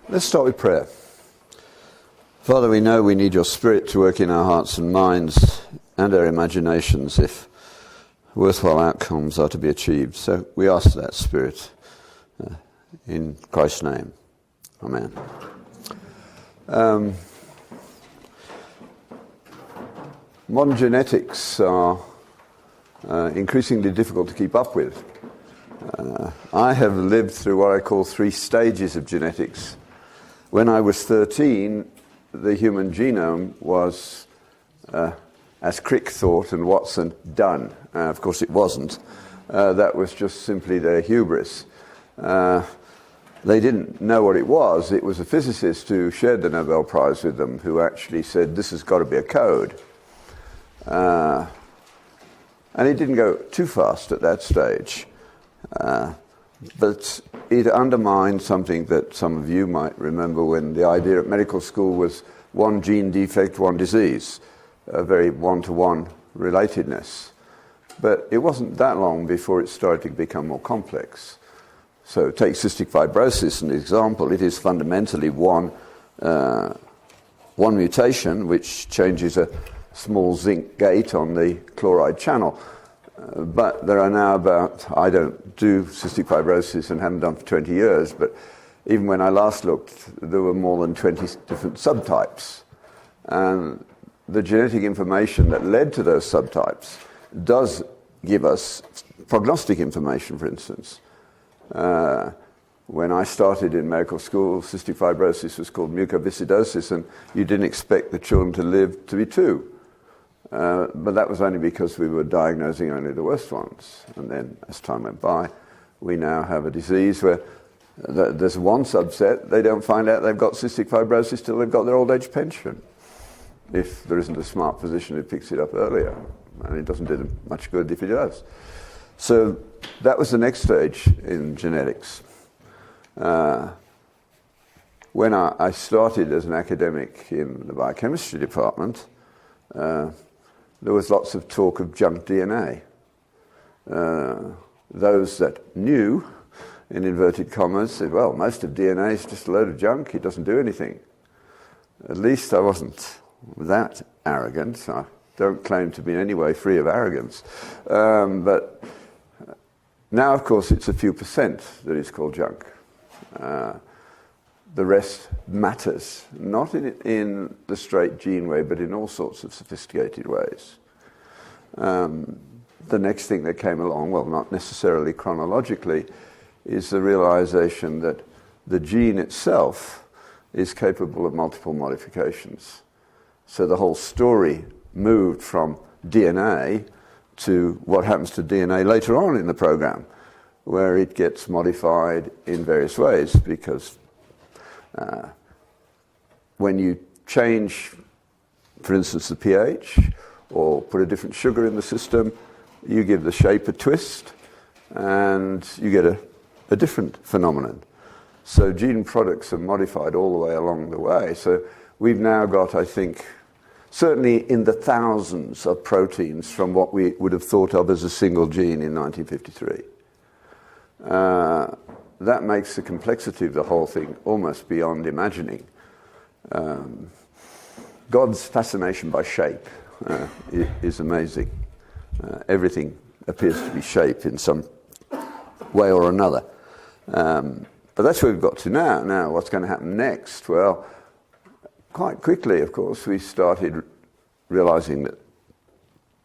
Let's start with prayer. Father, we know we need your Spirit to work in our hearts and minds and our imaginations if worthwhile outcomes are to be achieved. So we ask that Spirit in Christ's name. Amen. Modern genetics are increasingly difficult to keep up with. I have lived through what I call 3 stages of genetics. When I was 13, the human genome was, as Crick thought and Watson, done. Of course it wasn't. That was just simply their hubris. They didn't know what it was. It was a physicist who shared the Nobel Prize with them who actually said, this has got to be a code. And it didn't go too fast at that stage. But it undermined something that some of you might remember when the idea at medical school was one gene defect, one disease, a very one-to-one relatedness. But it wasn't that long before it started to become more complex. So take cystic fibrosis as an example. It is fundamentally one mutation which changes a small zinc gate on the chloride channel. But there are now about, I don't do cystic fibrosis and haven't done for 20 years, but even when I last looked, there were more than 20 different subtypes. And the genetic information that led to those subtypes does give us prognostic information, for instance. When I started in medical school, cystic fibrosis was called mucoviscidosis, and you didn't expect the children to live to be 2. But that was only because we were diagnosing only the worst ones. And then as time went by, we now have a disease where there's one subset, they don't find out they've got cystic fibrosis till they've got their old age pension. If there isn't a smart physician who picks it up earlier. And it doesn't do them much good if it does. So that was the next stage in genetics. When I started as an academic in the biochemistry department, there was lots of talk of junk DNA. Those that knew, in inverted commas, said, well, most of DNA is just a load of junk, it doesn't do anything. At least I wasn't that arrogant. I don't claim to be in any way free of arrogance. But now, of course, it's a few percent that is called junk. The rest matters, not in the straight gene way, but in all sorts of sophisticated ways. The next thing that came along, well, not necessarily chronologically, is the realization that the gene itself is capable of multiple modifications. So the whole story moved from DNA to what happens to DNA later on in the program, where it gets modified in various ways, because when you change, for instance, the pH, or put a different sugar in the system, you give the shape a twist, and you get a different phenomenon. So gene products are modified all the way along the way. So we've now got, I think, certainly in the thousands of proteins from what we would have thought of as a single gene in 1953. That makes the complexity of the whole thing almost beyond imagining. God's fascination by shape is amazing. Everything appears to be shape in some way or another. But that's where we've got to now. Now, what's going to happen next? Well, quite quickly, of course, we started realizing that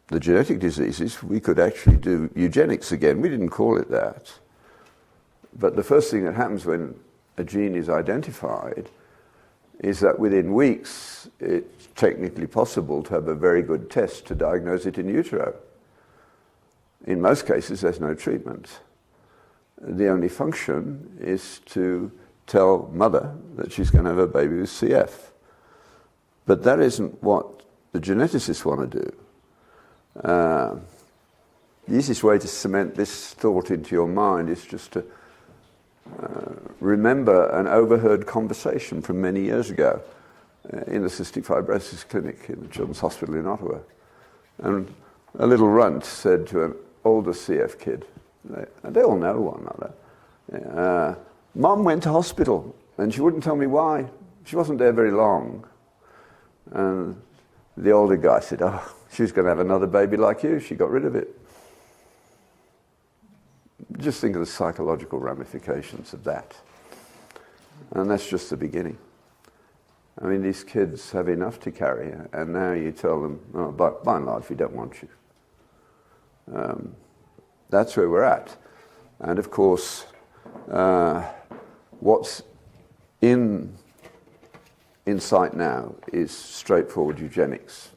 the genetic diseases, we could actually do eugenics again. We didn't call it that. But the first thing that happens when a gene is identified is that within weeks, it's technically possible to have a very good test to diagnose it in utero. In most cases, there's no treatment. The only function is to tell mother that she's going to have a baby with CF. But that isn't what the geneticists want to do. The easiest way to cement this thought into your mind is just to remember an overheard conversation from many years ago in the cystic fibrosis clinic in the Children's Hospital in Ottawa. And a little runt said to an older CF kid, they all know one another, Mum went to hospital And she wouldn't tell me why. She wasn't there very long. And the older guy said, oh, she's going to have another baby like you. She got rid of it. Just think of the psychological ramifications of that. And that's just the beginning. I mean, these kids have enough to carry, and now you tell them, oh, by and large, we don't want you. That's where we're at. And of course, what's in sight now is straightforward eugenics.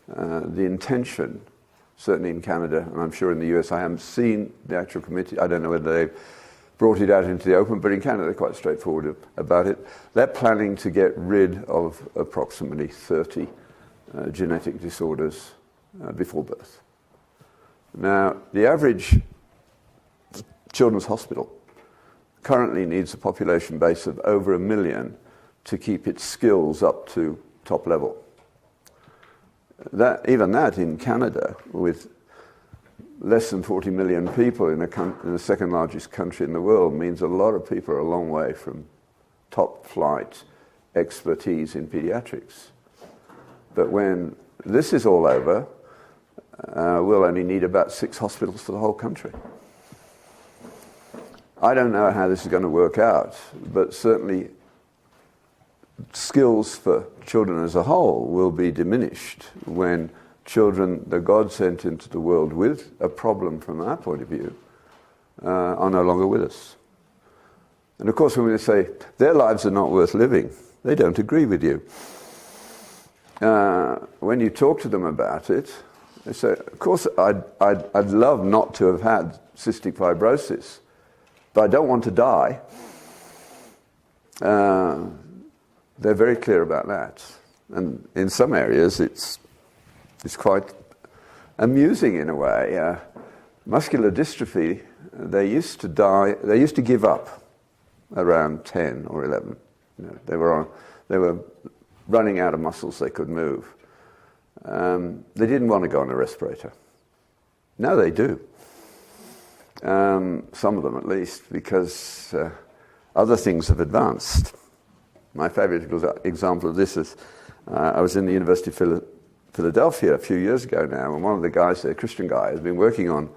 The intention, certainly in Canada, and I'm sure in the US, I haven't seen the actual committee. I don't know whether they've brought it out into the open, but in Canada they're quite straightforward about it. They're planning to get rid of approximately 30 genetic disorders before birth. Now, the average children's hospital currently needs a population base of over 1 million to keep its skills up to top level. Even that in Canada, with less than 40 million people in the second largest country in the world, means a lot of people are a long way from top flight expertise in pediatrics. But when this is all over, we'll only need about 6 hospitals for the whole country. I don't know how this is going to work out, but certainly skills for children as a whole will be diminished when children that God sent into the world with a problem from our point of view are no longer with us. And of course, when we say their lives are not worth living, they don't agree with you. When you talk to them about it, they say, of course, I'd love not to have had cystic fibrosis, but I don't want to die. They're very clear about that. And in some areas, it's quite amusing in a way. Muscular dystrophy, they used to give up around 10 or 11. You know, they were running out of muscles they could move. They didn't want to go on a respirator. Now they do. Some of them at least, because other things have advanced. My favorite example of this is I was in the University of Philadelphia a few years ago now, and one of the guys there, a Christian guy, has been working on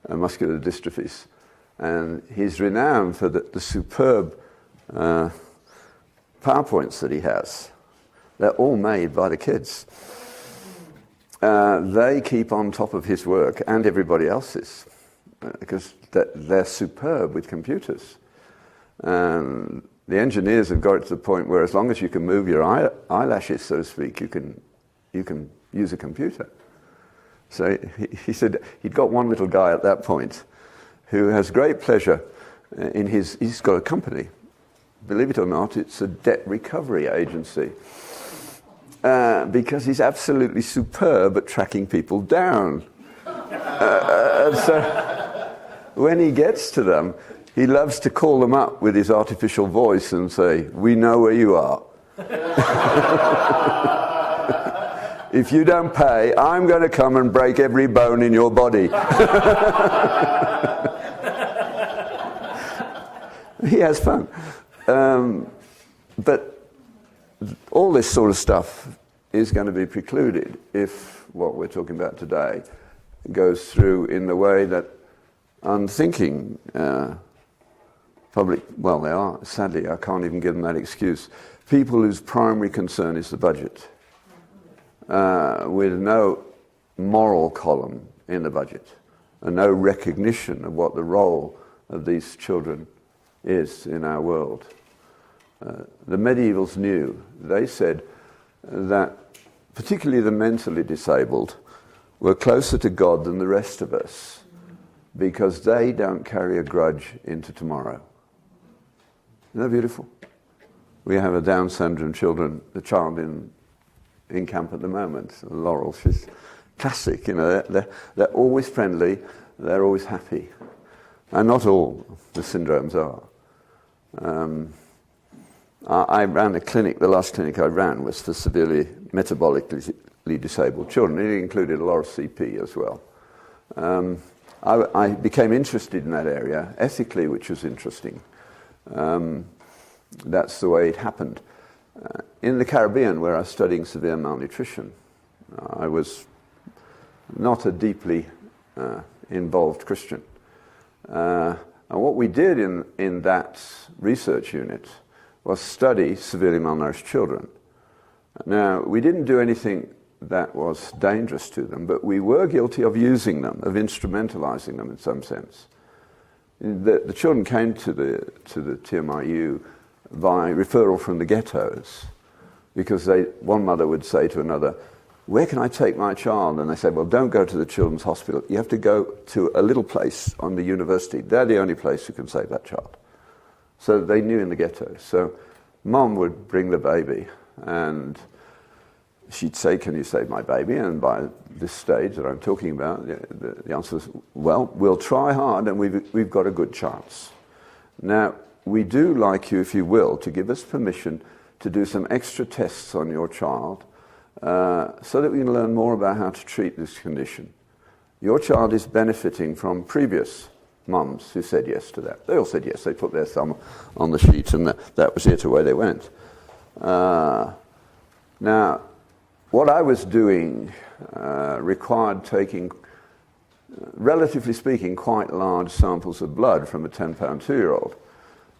muscular dystrophies. And he's renowned for the superb PowerPoints that he has. They're all made by the kids. They keep on top of his work and everybody else's because they're superb with computers. The engineers have got it to the point where as long as you can move your eyelashes, so to speak, you can use a computer. So he said he'd got one little guy at that point who has great pleasure in he's got a company. Believe it or not, it's a debt recovery agency. Because he's absolutely superb at tracking people down. So when he gets to them, he loves to call them up with his artificial voice and say, "We know where you are. If you don't pay, I'm going to come and break every bone in your body." He has fun. But all this sort of stuff is going to be precluded if what we're talking about today goes through in the way that unthinking public, well, they are, sadly, I can't even give them that excuse, people whose primary concern is the budget, with no moral column in the budget and no recognition of what the role of these children is in our world. The medievals knew. They said that particularly the mentally disabled were closer to God than the rest of us because they don't carry a grudge into tomorrow. Isn't that beautiful? We have a Down syndrome a child in camp at the moment, Laurel. She's classic, you know. They're always friendly, they're always happy. And not all the syndromes are. I ran a clinic, the last clinic I ran was for severely metabolically disabled children. It included a lot of CP as well. I became interested in that area ethically, which was interesting. that's the way it happened. In the Caribbean, where I was studying severe malnutrition, I was not a deeply involved Christian. And what we did in that research unit was study severely malnourished children. Now, we didn't do anything that was dangerous to them, but we were guilty of using them, of instrumentalizing them in some sense. The children came to the TMIU by referral from the ghettos, because one mother would say to another, "Where can I take my child?" And they said, "Well, don't go to the children's hospital. You have to go to a little place on the university. They're the only place who can save that child." So they knew in the ghettos. So mom would bring the baby, and she'd say, "Can you save my baby?" And by this stage that I'm talking about, the answer was, "Well, we'll try hard, and we've got a good chance. Now, we do like you, if you will, to give us permission to do some extra tests on your child so that we can learn more about how to treat this condition. Your child is benefiting from previous mums who said yes to that." They all said yes. They put their thumb on the sheet, and that was it, away they went. Now, what I was doing required taking, relatively speaking, quite large samples of blood from a 10-pound 2-year-old.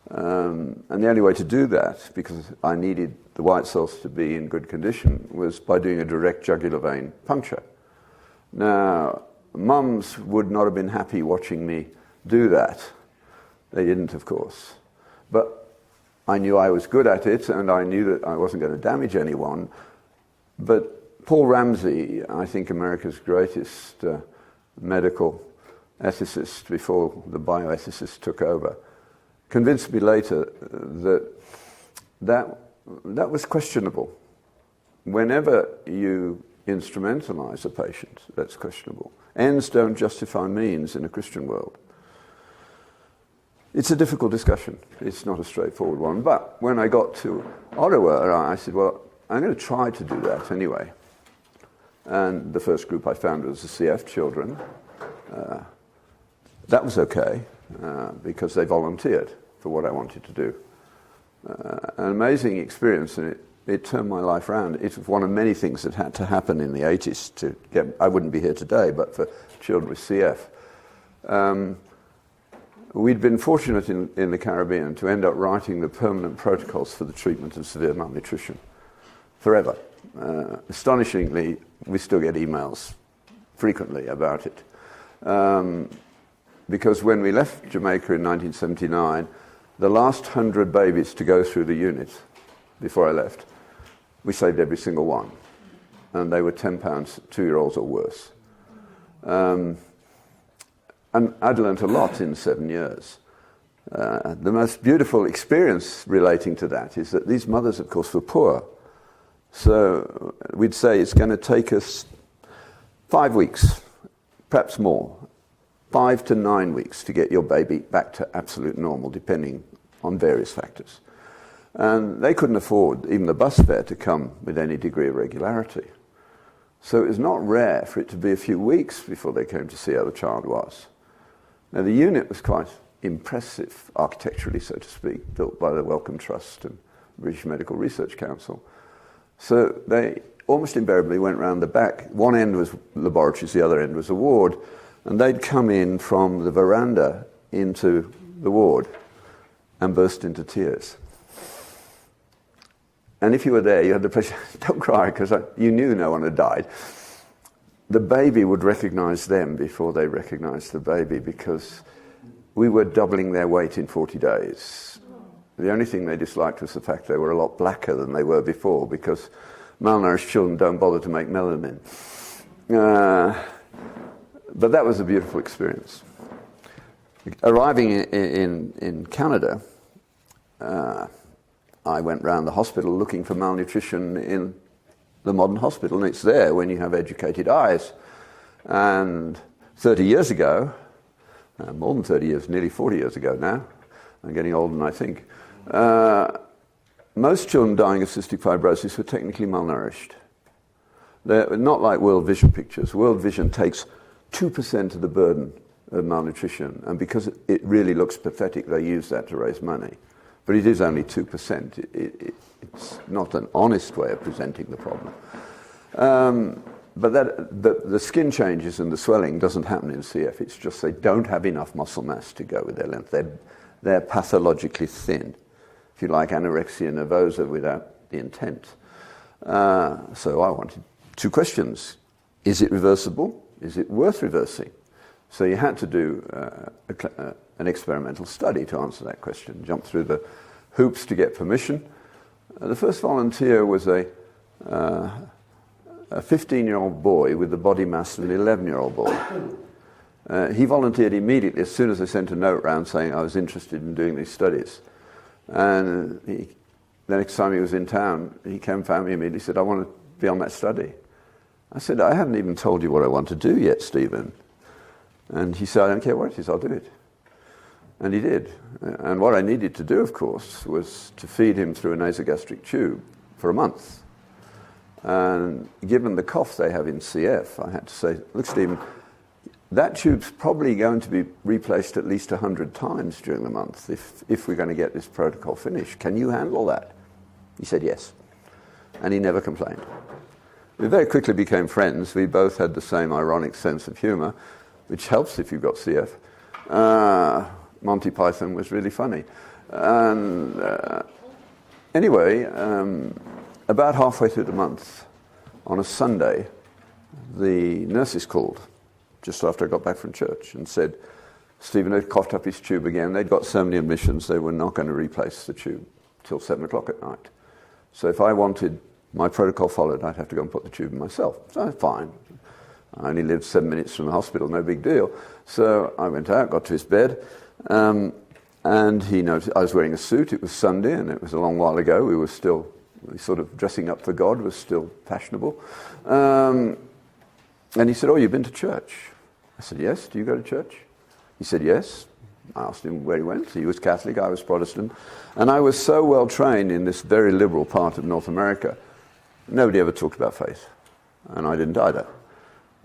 And the only way to do that, because I needed the white cells to be in good condition, was by doing a direct jugular vein puncture. Now, mums would not have been happy watching me do that. They didn't, of course. But I knew I was good at it, and I knew that I wasn't going to damage anyone. But Paul Ramsey, I think America's greatest medical ethicist before the bioethicists took over, convinced me later that was questionable. Whenever you instrumentalize a patient, that's questionable. Ends don't justify means in a Christian world. It's a difficult discussion. It's not a straightforward one. But when I got to Ottawa, I said, well, I'm going to try to do that anyway. And the first group I found was the CF children. That was okay, because they volunteered for what I wanted to do. An amazing experience, and it turned my life around. It was one of many things that had to happen in the 80s to get, I wouldn't be here today, but for children with CF. We'd been fortunate in the Caribbean to end up writing the permanent protocols for the treatment of severe malnutrition forever. Astonishingly, we still get emails frequently about it. Because when we left Jamaica in 1979, the last 100 babies to go through the unit before I left, we saved every single one. And they were 10 pounds, 2-year-olds or worse. And I'd learned a lot in 7 years. The most beautiful experience relating to that is that these mothers, of course, were poor. So we'd say it's going to take us 5 weeks, perhaps more, 5 to 9 weeks to get your baby back to absolute normal, depending on various factors. And they couldn't afford even the bus fare to come with any degree of regularity. So it was not rare for it to be a few weeks before they came to see how the child was. Now, the unit was quite impressive, architecturally, so to speak, built by the Wellcome Trust and British Medical Research Council. So they almost invariably went round the back. One end was laboratories, the other end was a ward, and they'd come in from the veranda into the ward and burst into tears. And if you were there, you had the pleasure, don't cry, because you knew no one had died. The baby would recognize them before they recognized the baby, because we were doubling their weight in 40 days. The only thing they disliked was the fact they were a lot blacker than they were before, because malnourished children don't bother to make melanin. But that was a beautiful experience. Arriving in Canada, I went round the hospital looking for malnutrition in the modern hospital, and it's there when you have educated eyes. And 30 years ago, more than 30 years, nearly 40 years ago now, I'm getting older than I think, most children dying of cystic fibrosis were technically malnourished. They're not like World Vision pictures. World Vision takes 2% of the burden of malnutrition, and because it really looks pathetic, they use that to raise money. but it is only 2%. It's not an honest way of presenting the problem. But the skin changes and the swelling doesn't happen in CF. It's just they don't have enough muscle mass to go with their length. They're pathologically thin. If you like, anorexia nervosa without the intent. So I wanted 2 questions. Is it reversible? Is it worth reversing? So you had to do an experimental study to answer that question. Jump through the hoops to get permission. The first volunteer was a 15-year-old boy with the body mass of an 11-year-old boy. He volunteered immediately as soon as I sent a note round saying I was interested in doing these studies. And the next time he was in town, he came and found me immediately. He said, I want to be on that study. I said, I haven't even told you what I want to do yet, Stephen. And he said, I don't care what it is, I'll do it. And he did. And what I needed to do, of course, was to feed him through a nasogastric tube for a month. And given the cough they have in CF, I had to say, look, Stephen, that tube's probably going to be replaced at least 100 times during the month if we're going to get this protocol finished. Can you handle that? He said yes. And he never complained. We very quickly became friends. We both had the same ironic sense of humor, which helps if you've got CF. Monty Python was really funny. And anyway, about halfway through the month, on a Sunday, the nurses called just after I got back from church and said, Stephen had coughed up his tube again. They'd got so many admissions, they were not going to replace the tube till 7 o'clock at night. So if I wanted my protocol followed, I'd have to go and put the tube in myself. So fine. I only lived 7 minutes from the hospital, no big deal. So I went out, got to his bed, and he noticed I was wearing a suit. It was Sunday, and it was a long while ago. We were still sort of dressing up for God was still fashionable. And he said, oh, you've been to church? I said, yes. Do you go to church? He said, yes. I asked him where he went. He was Catholic, I was Protestant. And I was so well trained in this very liberal part of North America, nobody ever talked about faith. And I didn't either.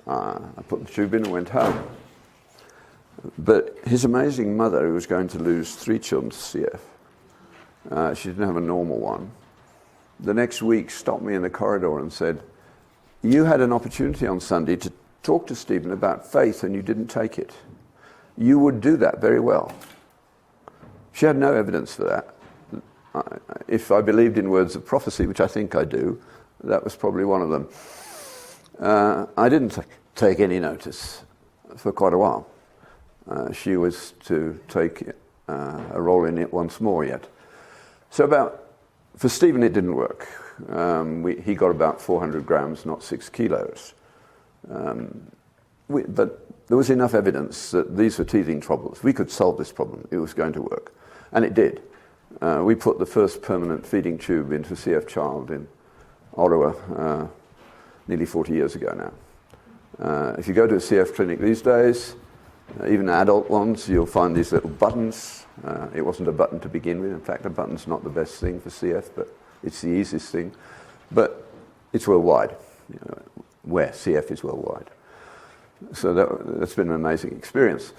I put the tube in and went home. But his amazing mother, who was going to lose 3 children to CF, she didn't have a normal one, the next week stopped me in the corridor and said, you had an opportunity on Sunday to talk to Stephen about faith and you didn't take it. You would do that very well. She had no evidence for that. If I believed in words of prophecy, which I think I do, that was probably one of them. I didn't take any notice for quite a while. She was to take a role in it once more yet. So for Stephen it didn't work. He got about 400 grams, not 6 kilos. But there was enough evidence that these were teething troubles. We could solve this problem. It was going to work. And it did. We put the first permanent feeding tube into a CF child in Ottawa nearly 40 years ago now. If you go to a CF clinic these days, even adult ones, you'll find these little buttons. It wasn't a button to begin with. In fact, a button's not the best thing for CF, but it's the easiest thing. But it's worldwide, where CF is worldwide. So that's been an amazing experience.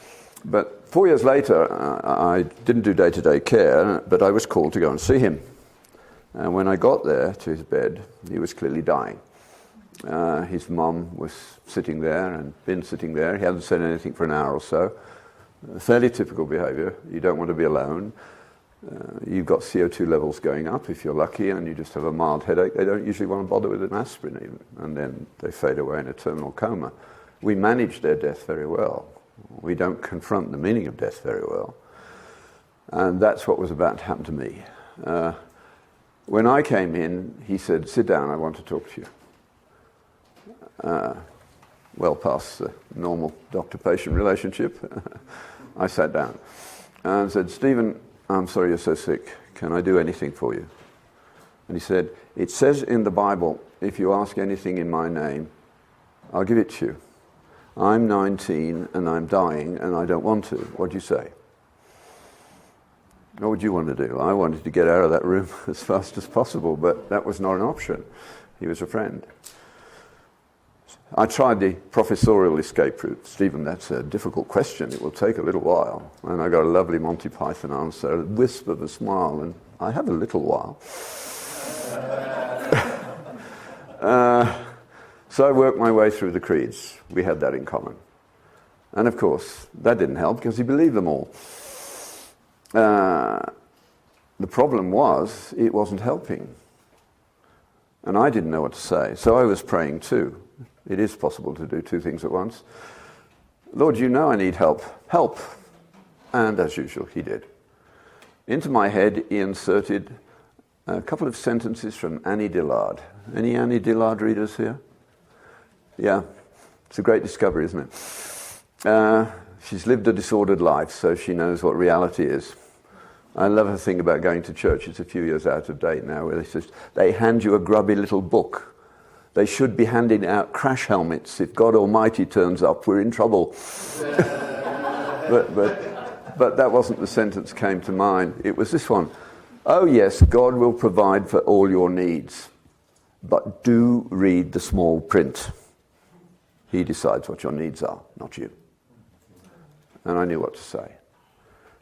But 4 years later, I didn't do day-to-day care, but I was called to go and see him. And when I got there to his bed, he was clearly dying. His mum was sitting there and been sitting there. He hadn't said anything for an hour or so. Fairly typical behavior. You don't want to be alone. You've got CO2 levels going up if you're lucky and you just have a mild headache. They don't usually want to bother with an aspirin even, and then they fade away in a terminal coma. We manage their death very well. We don't confront the meaning of death very well. And that's what was about to happen to me. When I came in, he said, sit down, I want to talk to you. Well past the normal doctor-patient relationship. I sat down and said, Stephen, I'm sorry you're so sick. Can I do anything for you? And he said, it says in the Bible, if you ask anything in my name, I'll give it to you. I'm 19 and I'm dying and I don't want to. What do you say? What would you want to do? I wanted to get out of that room as fast as possible, but that was not an option. He was a friend. I tried the professorial escape route. Stephen, that's a difficult question. It will take a little while. And I got a lovely Monty Python answer, a wisp of a smile, and I have a little while. So I worked my way through the creeds. We had that in common. And of course, that didn't help because he believed them all. The problem was, it wasn't helping. And I didn't know what to say. So I was praying too. It is possible to do two things at once. Lord, you know I need help. Help. And as usual, he did. Into my head, he inserted a couple of sentences from Annie Dillard. Any Annie Dillard readers here? Yeah. It's a great discovery, isn't it? She's lived a disordered life, so she knows what reality is. I love her thing about going to church. It's a few years out of date now, where they hand you a grubby little book. They should be handing out crash helmets. If God Almighty turns up, we're in trouble. But that wasn't the sentence came to mind. It was this one. Oh yes, God will provide for all your needs, but do read the small print. He decides what your needs are, not you. And I knew what to say.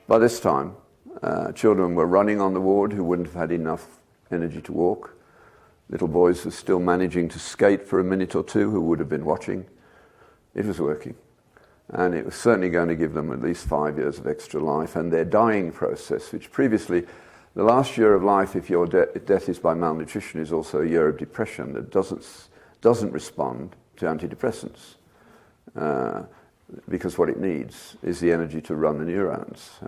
By this time, children were running on the ward who wouldn't have had enough energy to walk. Little boys were still managing to skate for a minute or two who would have been watching. It was working. And it was certainly going to give them at least 5 years of extra life. And their dying process, which previously, the last year of life, if your death is by malnutrition, is also a year of depression that doesn't respond to antidepressants. Because what it needs is the energy to run the neurons.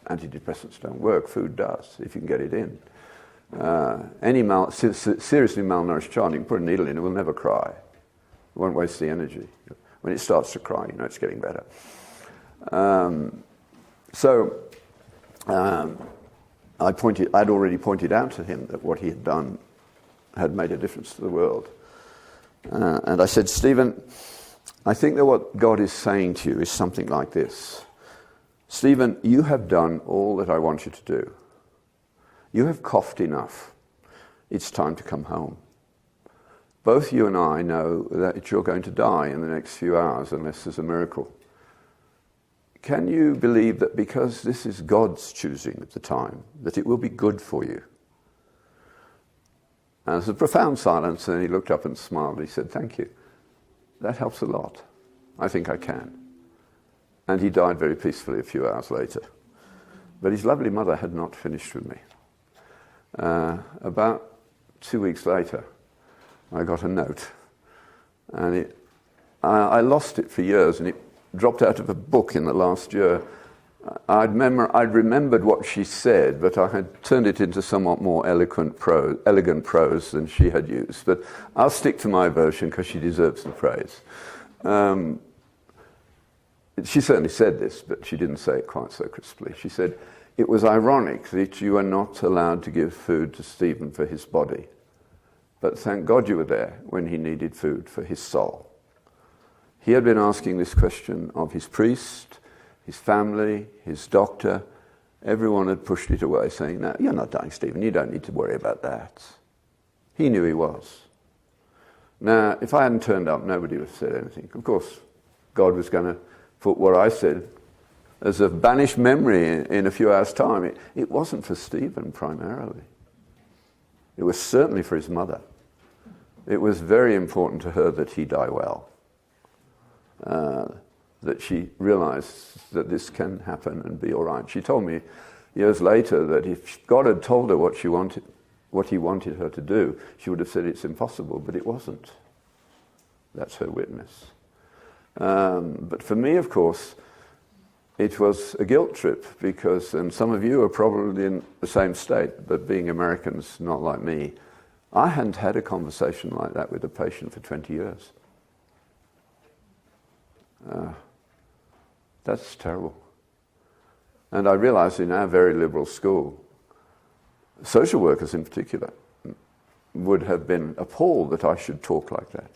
Antidepressants don't work, food does, if you can get it in. Any seriously malnourished child, you can put a needle in, it will never cry. It won't waste the energy. When it starts to cry, you know it's getting better. I'd already pointed out to him that what he had done had made a difference to the world. And I said, Stephen, I think that what God is saying to you is something like this. Stephen, you have done all that I want you to do. You have coughed enough. It's time to come home. Both you and I know that you're going to die in the next few hours unless there's a miracle. Can you believe that because this is God's choosing at the time, that it will be good for you? And there's a profound silence, and he looked up and smiled. He said, thank you. That helps a lot. I think I can. And he died very peacefully a few hours later. But his lovely mother had not finished with me. About 2 weeks later, I got a note. And I lost it for years, and it dropped out of a book in the last year. I'd remembered what she said, but I had turned it into somewhat more elegant prose than she had used. But I'll stick to my version because she deserves the praise. She certainly said this, but she didn't say it quite so crisply. She said, it was ironic that you are not allowed to give food to Stephen for his body, but thank God you were there when he needed food for his soul. He had been asking this question of his priest, his family, his doctor. Everyone had pushed it away, saying, no, you're not dying, Stephen. You don't need to worry about that. He knew he was. Now, if I hadn't turned up, nobody would have said anything. Of course, God was going to put what I said as a banished memory in a few hours' time. It wasn't for Stephen primarily. It was certainly for his mother. It was very important to her that he die well. That she realized that this can happen and be all right. She told me years later that if God had told her what he wanted her to do, she would have said it's impossible, but it wasn't. That's her witness. But for me, of course, it was a guilt trip because, and some of you are probably in the same state, but being Americans, not like me, I hadn't had a conversation like that with a patient for 20 years. That's terrible. And I realized in our very liberal school, social workers in particular would have been appalled that I should talk like that.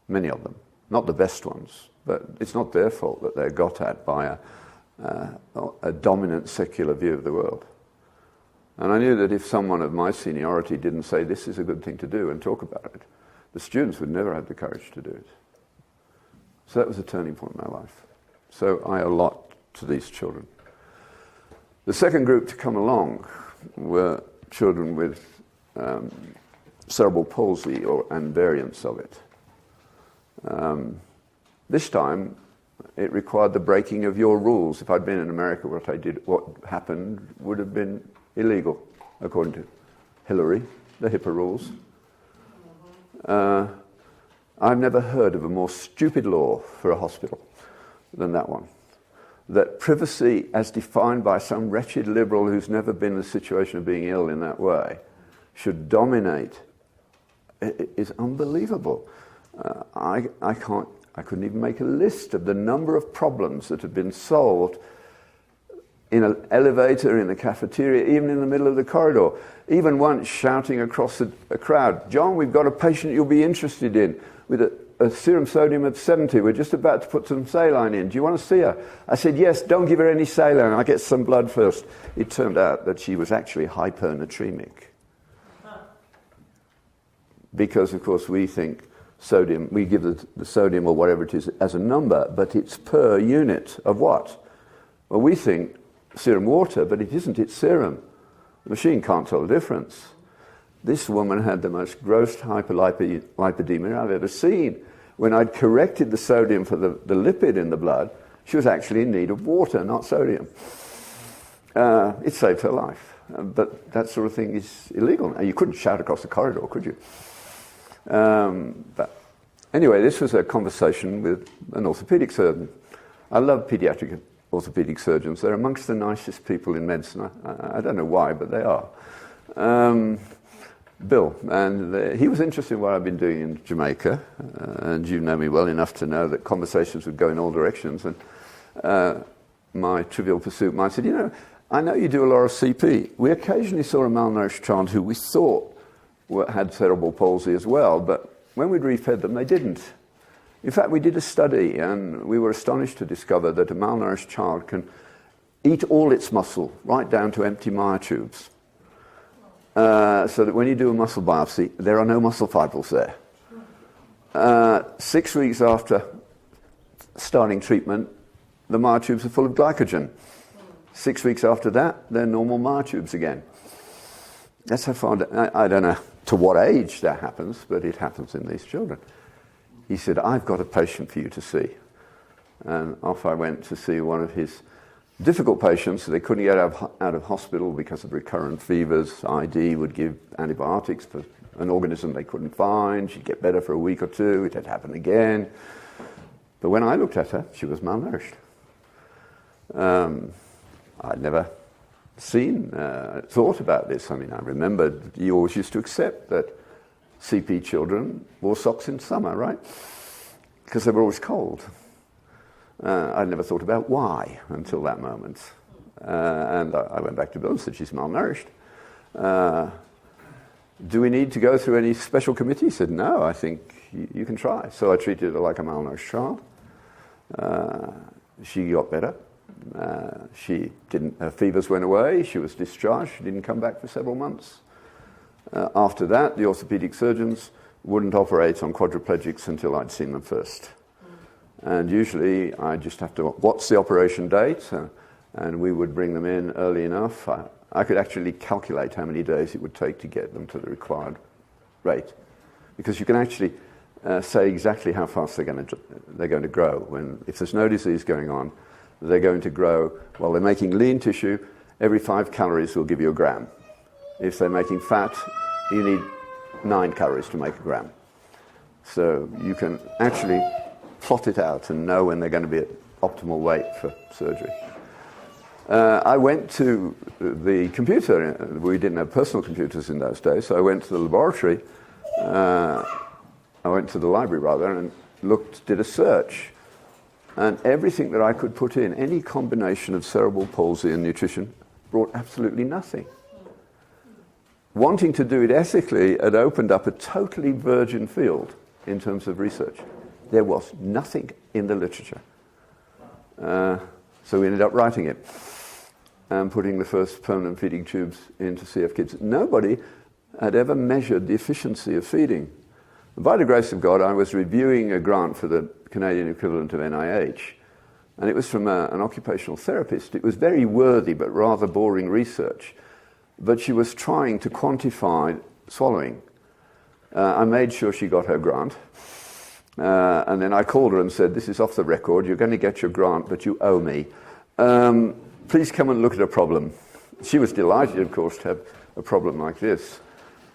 Many of them. Not the best ones, but it's not their fault that they're got at by a dominant secular view of the world. And I knew that if someone of my seniority didn't say this is a good thing to do and talk about it, The students would never have the courage to do it. So that was a turning point in my life. So I owe a lot to these children. The second group to come along were children with cerebral palsy and variants of it. This time, it required the breaking of your rules. If I'd been in America, what happened would have been illegal, according to Hillary, the HIPAA rules. I've never heard of a more stupid law for a hospital than that one. That privacy, as defined by some wretched liberal who's never been in the situation of being ill in that way, should dominate, is unbelievable. I couldn't even make a list of the number of problems that have been solved in an elevator, in a cafeteria, even in the middle of the corridor. Even once shouting across a crowd, "John, we've got a patient you'll be interested in with a serum sodium of 70. We're just about to put some saline in. Do you want to see her?" I said, "Yes, don't give her any saline. I'll get some blood first." It turned out that she was actually hypernatremic. Because, of course, we think sodium, we give the sodium or whatever it is as a number, but it's per unit of what? Well, we think serum water, but it isn't, it's serum. The machine can't tell the difference. This woman had the most gross hyperlipidemia I've ever seen. When I'd corrected the sodium for the lipid in the blood, she was actually in need of water, not sodium. It saved her life. But that sort of thing is illegal. Now, you couldn't shout across the corridor, could you? But anyway, this was a conversation with an orthopedic surgeon. I love pediatric orthopedic surgeons. They're amongst the nicest people in medicine. I don't know why, but they are. Bill, and he was interested in what I've been doing in Jamaica, and you know me well enough to know that conversations would go in all directions, and my trivial pursuit might said, "You know, I know you do a lot of CP. We occasionally saw a malnourished child who we thought had cerebral palsy as well, but when we'd refed them, they didn't. In fact, we did a study, and we were astonished to discover that a malnourished child can eat all its muscle, right down to empty myotubes. So that when you do a muscle biopsy, there are no muscle fibrils there. 6 weeks after starting treatment, the myotubes are full of glycogen. 6 weeks after that, they're normal myotubes again. That's how far, I don't know to what age that happens, but it happens in these children. He said, "I've got a patient for you to see." And off I went to see one of his difficult patients. They couldn't get out of hospital because of recurrent fevers. ID would give antibiotics for an organism they couldn't find. She'd get better for a week or two. It had happened again. But when I looked at her, she was malnourished. I'd never thought about this. I mean, I remembered you always used to accept that CP children wore socks in summer, right? Because they were always cold. I'd never thought about why until that moment. And I went back to Bill and said, "She's malnourished. Do we need to go through any special committee?" He said, "No, I think you can try." So I treated her like a malnourished child. She got better. Her fevers went away. She was discharged. She didn't come back for several months. After that, the orthopedic surgeons wouldn't operate on quadriplegics until I'd seen them first. And usually I just have to, what's the operation date? And we would bring them in early enough. I could actually calculate how many days it would take to get them to the required rate. Because you can actually say exactly how fast they're going to grow. If there's no disease going on, they're going to grow. While they're making lean tissue, every 5 calories will give you a gram. If they're making fat, you need 9 calories to make a gram. So you can actually plot it out and know when they're going to be at optimal weight for surgery. I went to the computer. We didn't have personal computers in those days, so I went to the laboratory. I went to the library, rather, and did a search. And everything that I could put in, any combination of cerebral palsy and nutrition, brought absolutely nothing. Wanting to do it ethically had opened up a totally virgin field in terms of research. There was nothing in the literature. So we ended up writing it and putting the first permanent feeding tubes in to CF kids. Nobody had ever measured the efficiency of feeding. And by the grace of God, I was reviewing a grant for the Canadian equivalent of NIH, and it was from an occupational therapist. It was very worthy but rather boring research, but she was trying to quantify swallowing. I made sure she got her grant, and then I called her and said, this is off the record, you're going to get your grant, but you owe me. Please come and look at a problem. She was delighted, of course, to have a problem like this.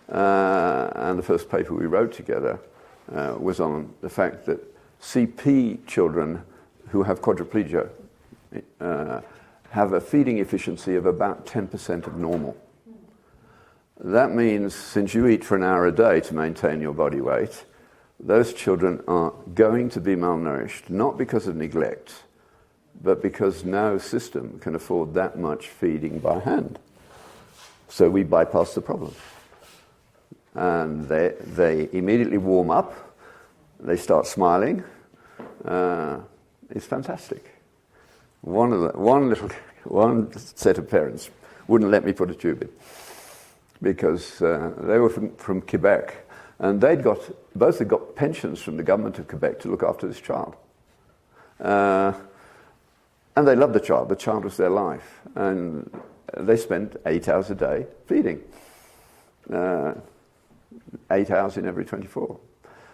And the first paper we wrote together was on the fact that CP children who have quadriplegia have a feeding efficiency of about 10% of normal. That means since you eat for an hour a day to maintain your body weight, those children are going to be malnourished, not because of neglect, but because no system can afford that much feeding by hand. So we bypass the problem. And they immediately warm up, they start smiling. It's fantastic. One set of parents wouldn't let me put a tube in because they were from Quebec, and both had got pensions from the government of Quebec to look after this child. And they loved the child. The child was their life. And they spent 8 hours a day feeding. 8 hours in every 24.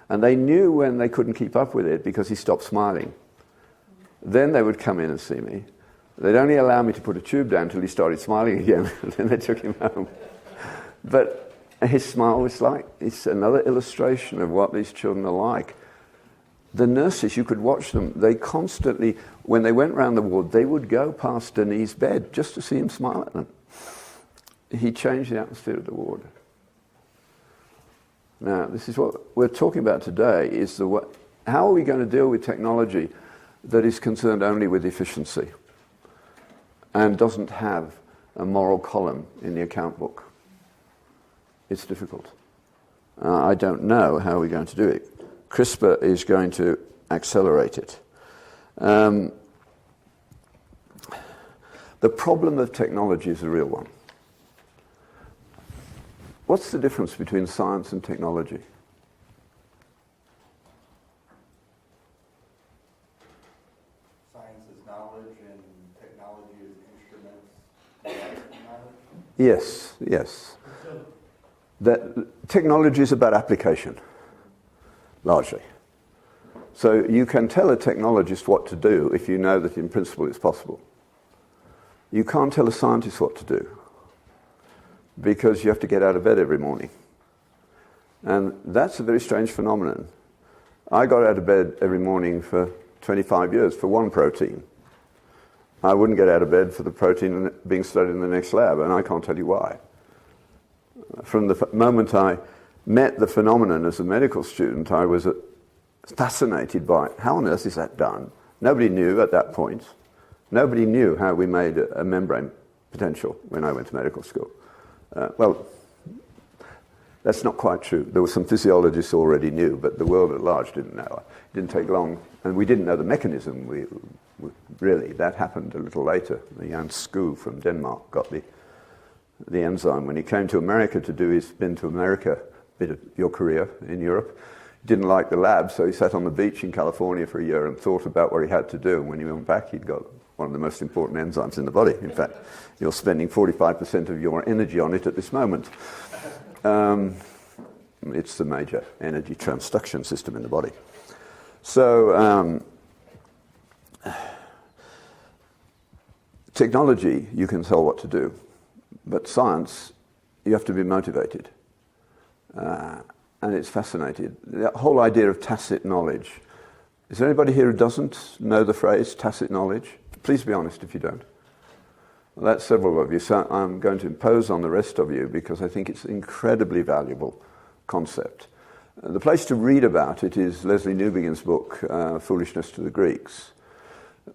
And they knew when they couldn't keep up with it because he stopped smiling. Then they would come in and see me. They'd only allow me to put a tube down until he started smiling again. Then they took him home. But his smile was like, it's another illustration of what these children are like. The nurses, you could watch them, they constantly, when they went round the ward, they would go past Denis' bed just to see him smile at them. He changed the atmosphere of the ward. Now, this is what we're talking about today, is how are we going to deal with technology that is concerned only with efficiency and doesn't have a moral column in the account book? It's difficult. I don't know how we're going to do it. CRISPR is going to accelerate it. The problem of technology is a real one. What's the difference between science and technology? Science is knowledge and technology is instruments of knowledge? Yes. That technology is about application, largely. So you can tell a technologist what to do if you know that in principle it's possible. You can't tell a scientist what to do because you have to get out of bed every morning. And that's a very strange phenomenon. I got out of bed every morning for 25 years for one protein. I wouldn't get out of bed for the protein being studied in the next lab, and I can't tell you why. From the moment I met the phenomenon as a medical student, I was fascinated by how on earth is that done? Nobody knew at that point. Nobody knew how we made a membrane potential when I went to medical school. Well, that's not quite true. There were some physiologists who already knew, but the world at large didn't know. It didn't take long, and we didn't know the mechanism. Really, that happened a little later. Jan Skoo from Denmark got the enzyme when he came to America to do his spin to America bit of your career in Europe. He didn't like the lab, so he sat on the beach in California for a year and thought about what he had to do. And when he went back, he'd got one of the most important enzymes in the body. In fact, you're spending 45% of your energy on it at this moment. It's the major energy transduction system in the body. So technology, you can tell what to do. But science, you have to be motivated. And it's fascinating. The whole idea of tacit knowledge. Is there anybody here who doesn't know the phrase tacit knowledge? Please be honest if you don't. Well, that's several of you, so I'm going to impose on the rest of you because I think it's an incredibly valuable concept. The place to read about it is Leslie Newbegin's book, Foolishness to the Greeks.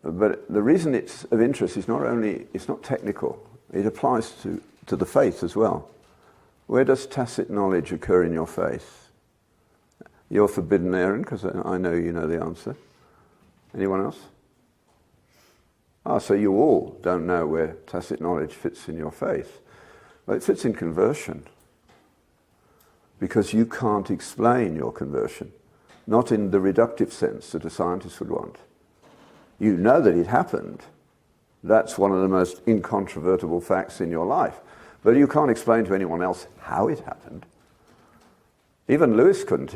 But the reason it's of interest is it's not technical. It applies to the faith as well. Where does tacit knowledge occur in your faith? You're forbidden, Aaron, because I know you know the answer. Anyone else? So you all don't know where tacit knowledge fits in your faith. Well, it fits in conversion. because you can't explain your conversion, not in the reductive sense that a scientist would want. You know that it happened. That's one of the most incontrovertible facts in your life. But you can't explain to anyone else how it happened. Even Lewis couldn't.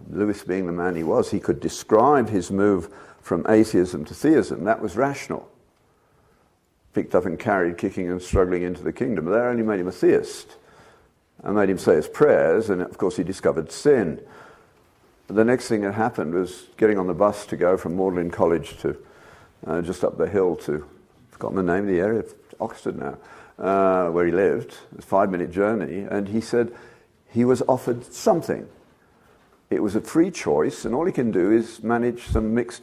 Lewis being the man he was, he could describe his move from atheism to theism. That was rational. Picked up and carried, kicking and struggling into the kingdom. But that only made him a theist. And made him say his prayers, and of course he discovered sin. The next thing that happened was getting on the bus to go from Magdalen College to just up the hill to, I've forgotten the name of the area, Oxford now, where he lived. It was a 5-minute journey, and he said he was offered something. It was a free choice, and all he can do is manage some mixed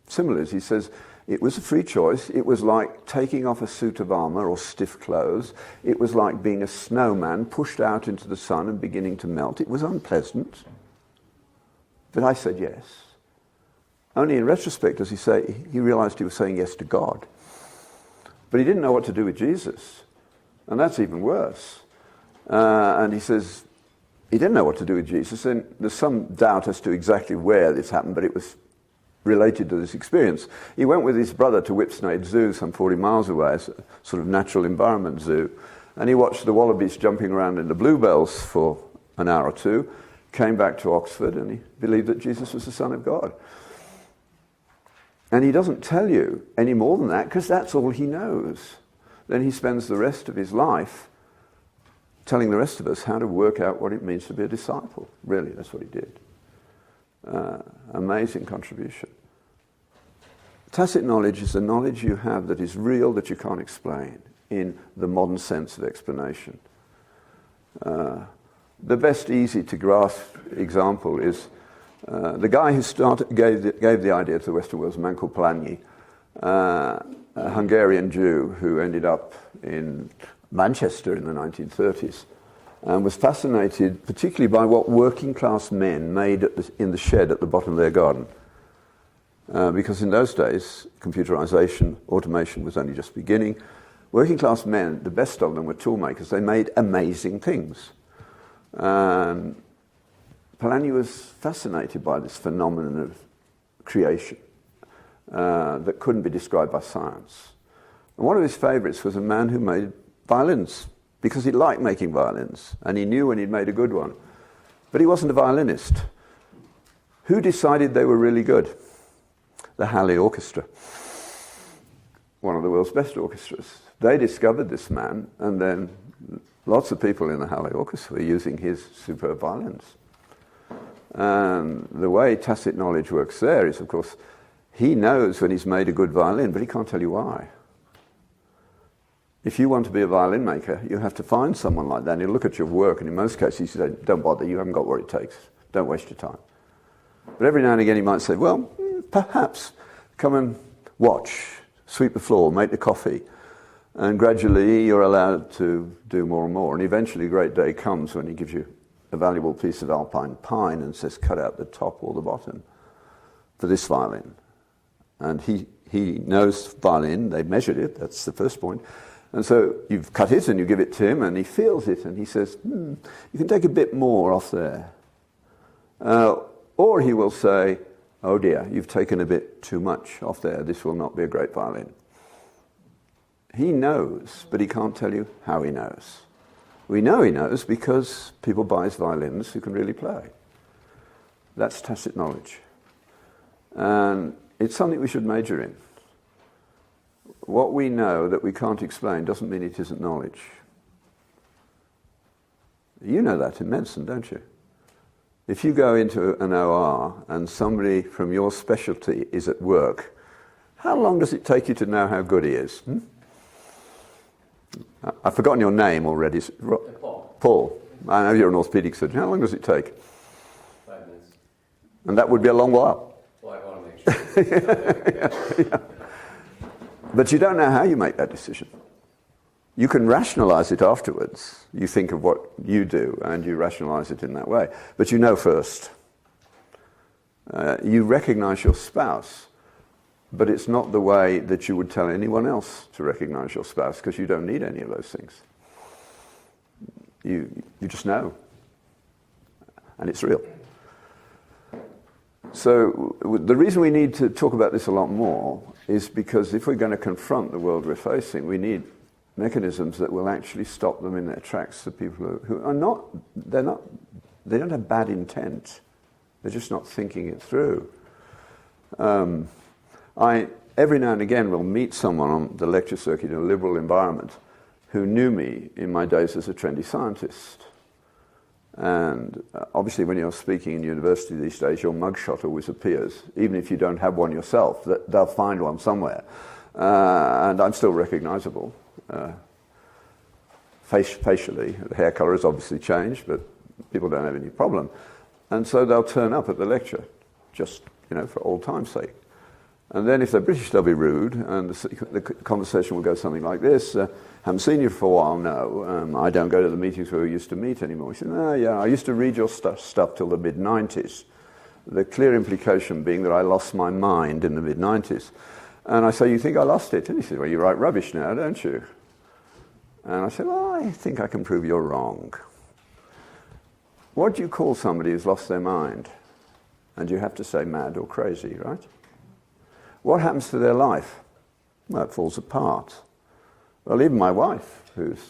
similes. He says, it was a free choice. It was like taking off a suit of armor or stiff clothes. It was like being a snowman pushed out into the sun and beginning to melt. It was unpleasant. But I said yes. Only in retrospect does he say he realized he was saying yes to God. But he didn't know what to do with Jesus. And that's even worse. And he says he didn't know what to do with Jesus. And there's some doubt as to exactly where this happened, but it was related to this experience. He went with his brother to Whipsnade Zoo, some 40 miles away, a sort of natural environment zoo, and he watched the wallabies jumping around in the bluebells for an hour or two, came back to Oxford, and he believed that Jesus was the Son of God. And he doesn't tell you any more than that, because that's all he knows. Then he spends the rest of his life telling the rest of us how to work out what it means to be a disciple. Really, that's what he did. Amazing contribution. Tacit knowledge is the knowledge you have that is real, that you can't explain, in the modern sense of explanation. The best easy to grasp example is the guy who gave the idea to the Western world, a man called Polanyi, a Hungarian Jew who ended up in Manchester in the 1930s. And was fascinated particularly by what working class men made in the shed at the bottom of their garden. Because in those days, computerization, automation was only just beginning. Working class men, the best of them were tool makers. They made amazing things. Polanyi was fascinated by this phenomenon of creation that couldn't be described by science. And one of his favorites was a man who made violins, because he liked making violins, and he knew when he'd made a good one. But he wasn't a violinist. Who decided they were really good? The Halle Orchestra, one of the world's best orchestras. They discovered this man, and then lots of people in the Halle Orchestra were using his superb violins. And the way tacit knowledge works there is, of course, he knows when he's made a good violin, but he can't tell you why. If you want to be a violin maker, you have to find someone like that, and he'll look at your work, and in most cases, he says, don't bother, you haven't got what it takes. Don't waste your time. But every now and again, he might say, well, perhaps come and watch, sweep the floor, make the coffee, and gradually you're allowed to do more and more. And eventually a great day comes when he gives you a valuable piece of alpine pine and says, cut out the top or the bottom for this violin. And he knows violin, they measured it, that's the first point. And so you've cut it and you give it to him and he feels it and he says, you can take a bit more off there. Or he will say, oh dear, you've taken a bit too much off there, this will not be a great violin. He knows, but he can't tell you how he knows. We know he knows because people buy his violins who can really play. That's tacit knowledge. And it's something we should major in. What we know that we can't explain doesn't mean it isn't knowledge. You know that in medicine, don't you? If you go into an OR and somebody from your specialty is at work, how long does it take you to know how good he is? I've forgotten your name already. Paul. Paul. I know you're an orthopedic surgeon. How long does it take? 5 minutes. And that would be a long while. Well, I want to make sure. Yeah. But you don't know how you make that decision. You can rationalize it afterwards. You think of what you do and you rationalize it in that way. But you know first. You recognize your spouse, but it's not the way that you would tell anyone else to recognize your spouse, because you don't need any of those things. You just know. and it's real. So the reason we need to talk about this a lot more is because if we're going to confront the world we're facing, we need mechanisms that will actually stop them in their tracks. The people who are not, they don't have bad intent. They're just not thinking it through. I every now and again will meet someone on the lecture circuit in a liberal environment who knew me in my days as a trendy scientist. And obviously when you're speaking in university these days, your mugshot always appears. Even if you don't have one yourself, they'll find one somewhere. And I'm still recognizable. Facially, the hair color has obviously changed, but people don't have any problem. And so they'll turn up at the lecture, just, for old time's sake. And then if they're British, they'll be rude, and the conversation will go something like this. Haven't seen you for a while, no. I don't go to the meetings where we used to meet anymore. He said, oh, yeah, I used to read your stuff till the mid-90s. The clear implication being that I lost my mind in the mid-90s. And I say, you think I lost it? And he said, well, you write rubbish now, don't you? And I said, well, I think I can prove you're wrong. What do you call somebody who's lost their mind? And you have to say mad or crazy, right? What happens to their life? Well, it falls apart. Well, even my wife, who's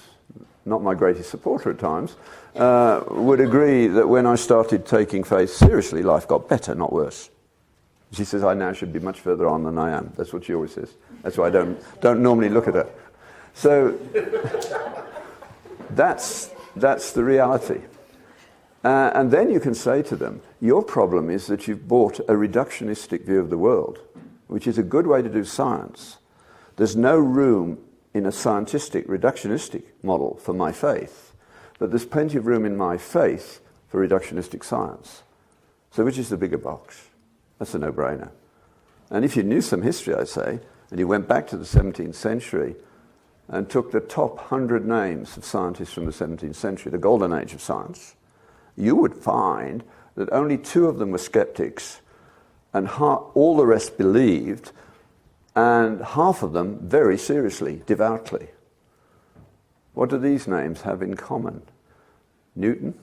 not my greatest supporter at times, would agree that when I started taking faith seriously, life got better, not worse. She says I now should be much further on than I am. That's what she always says. That's why I don't normally look at her. So that's the reality. And then you can say to them, your problem is that you've bought a reductionistic view of the world, which is a good way to do science. There's no room in a scientific, reductionistic model for my faith, but there's plenty of room in my faith for reductionistic science. So which is the bigger box? That's a no-brainer. And if you knew some history, I say, and you went back to the 17th century and took the top 100 names of scientists from the 17th century, the golden age of science, you would find that only 2 of them were skeptics, and all the rest believed, and half of them very seriously, devoutly. What do these names have in common? Newton,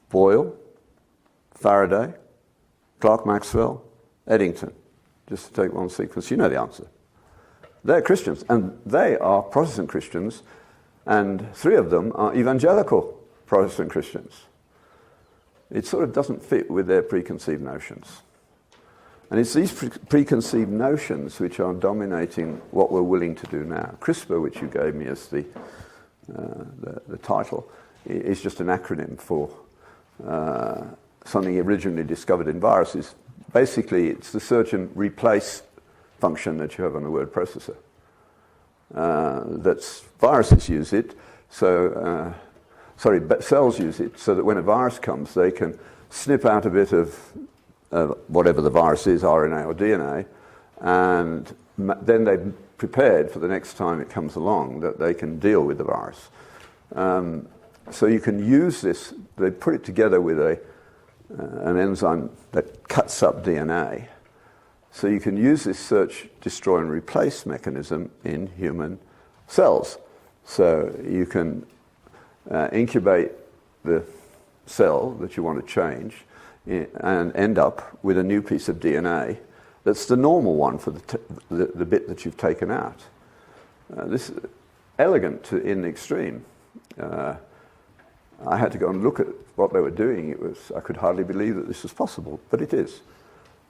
Boyle, Faraday, Clerk Maxwell, Eddington, just to take one sequence. You know the answer. They're Christians, and they are Protestant Christians, and 3 of them are evangelical Protestant Christians. It sort of doesn't fit with their preconceived notions. And it's these preconceived notions which are dominating what we're willing to do now. Crispr, which you gave me as the title, is just an acronym for something originally discovered in viruses. Basically, it's the search and replace function that you have on the word processor. Viruses use it, but cells use it so that when a virus comes, they can snip out a bit of whatever the virus is, RNA or DNA, and then they're prepared for the next time it comes along that they can deal with the virus. So you can use this, they put it together with an enzyme that cuts up DNA. So you can use this search, destroy, and replace mechanism in human cells. So you can incubate the cell that you want to change and end up with a new piece of DNA that's the normal one for the bit that you've taken out. This is elegant in the extreme. I had to go and look at what they were doing. I could hardly believe that this was possible, but it is.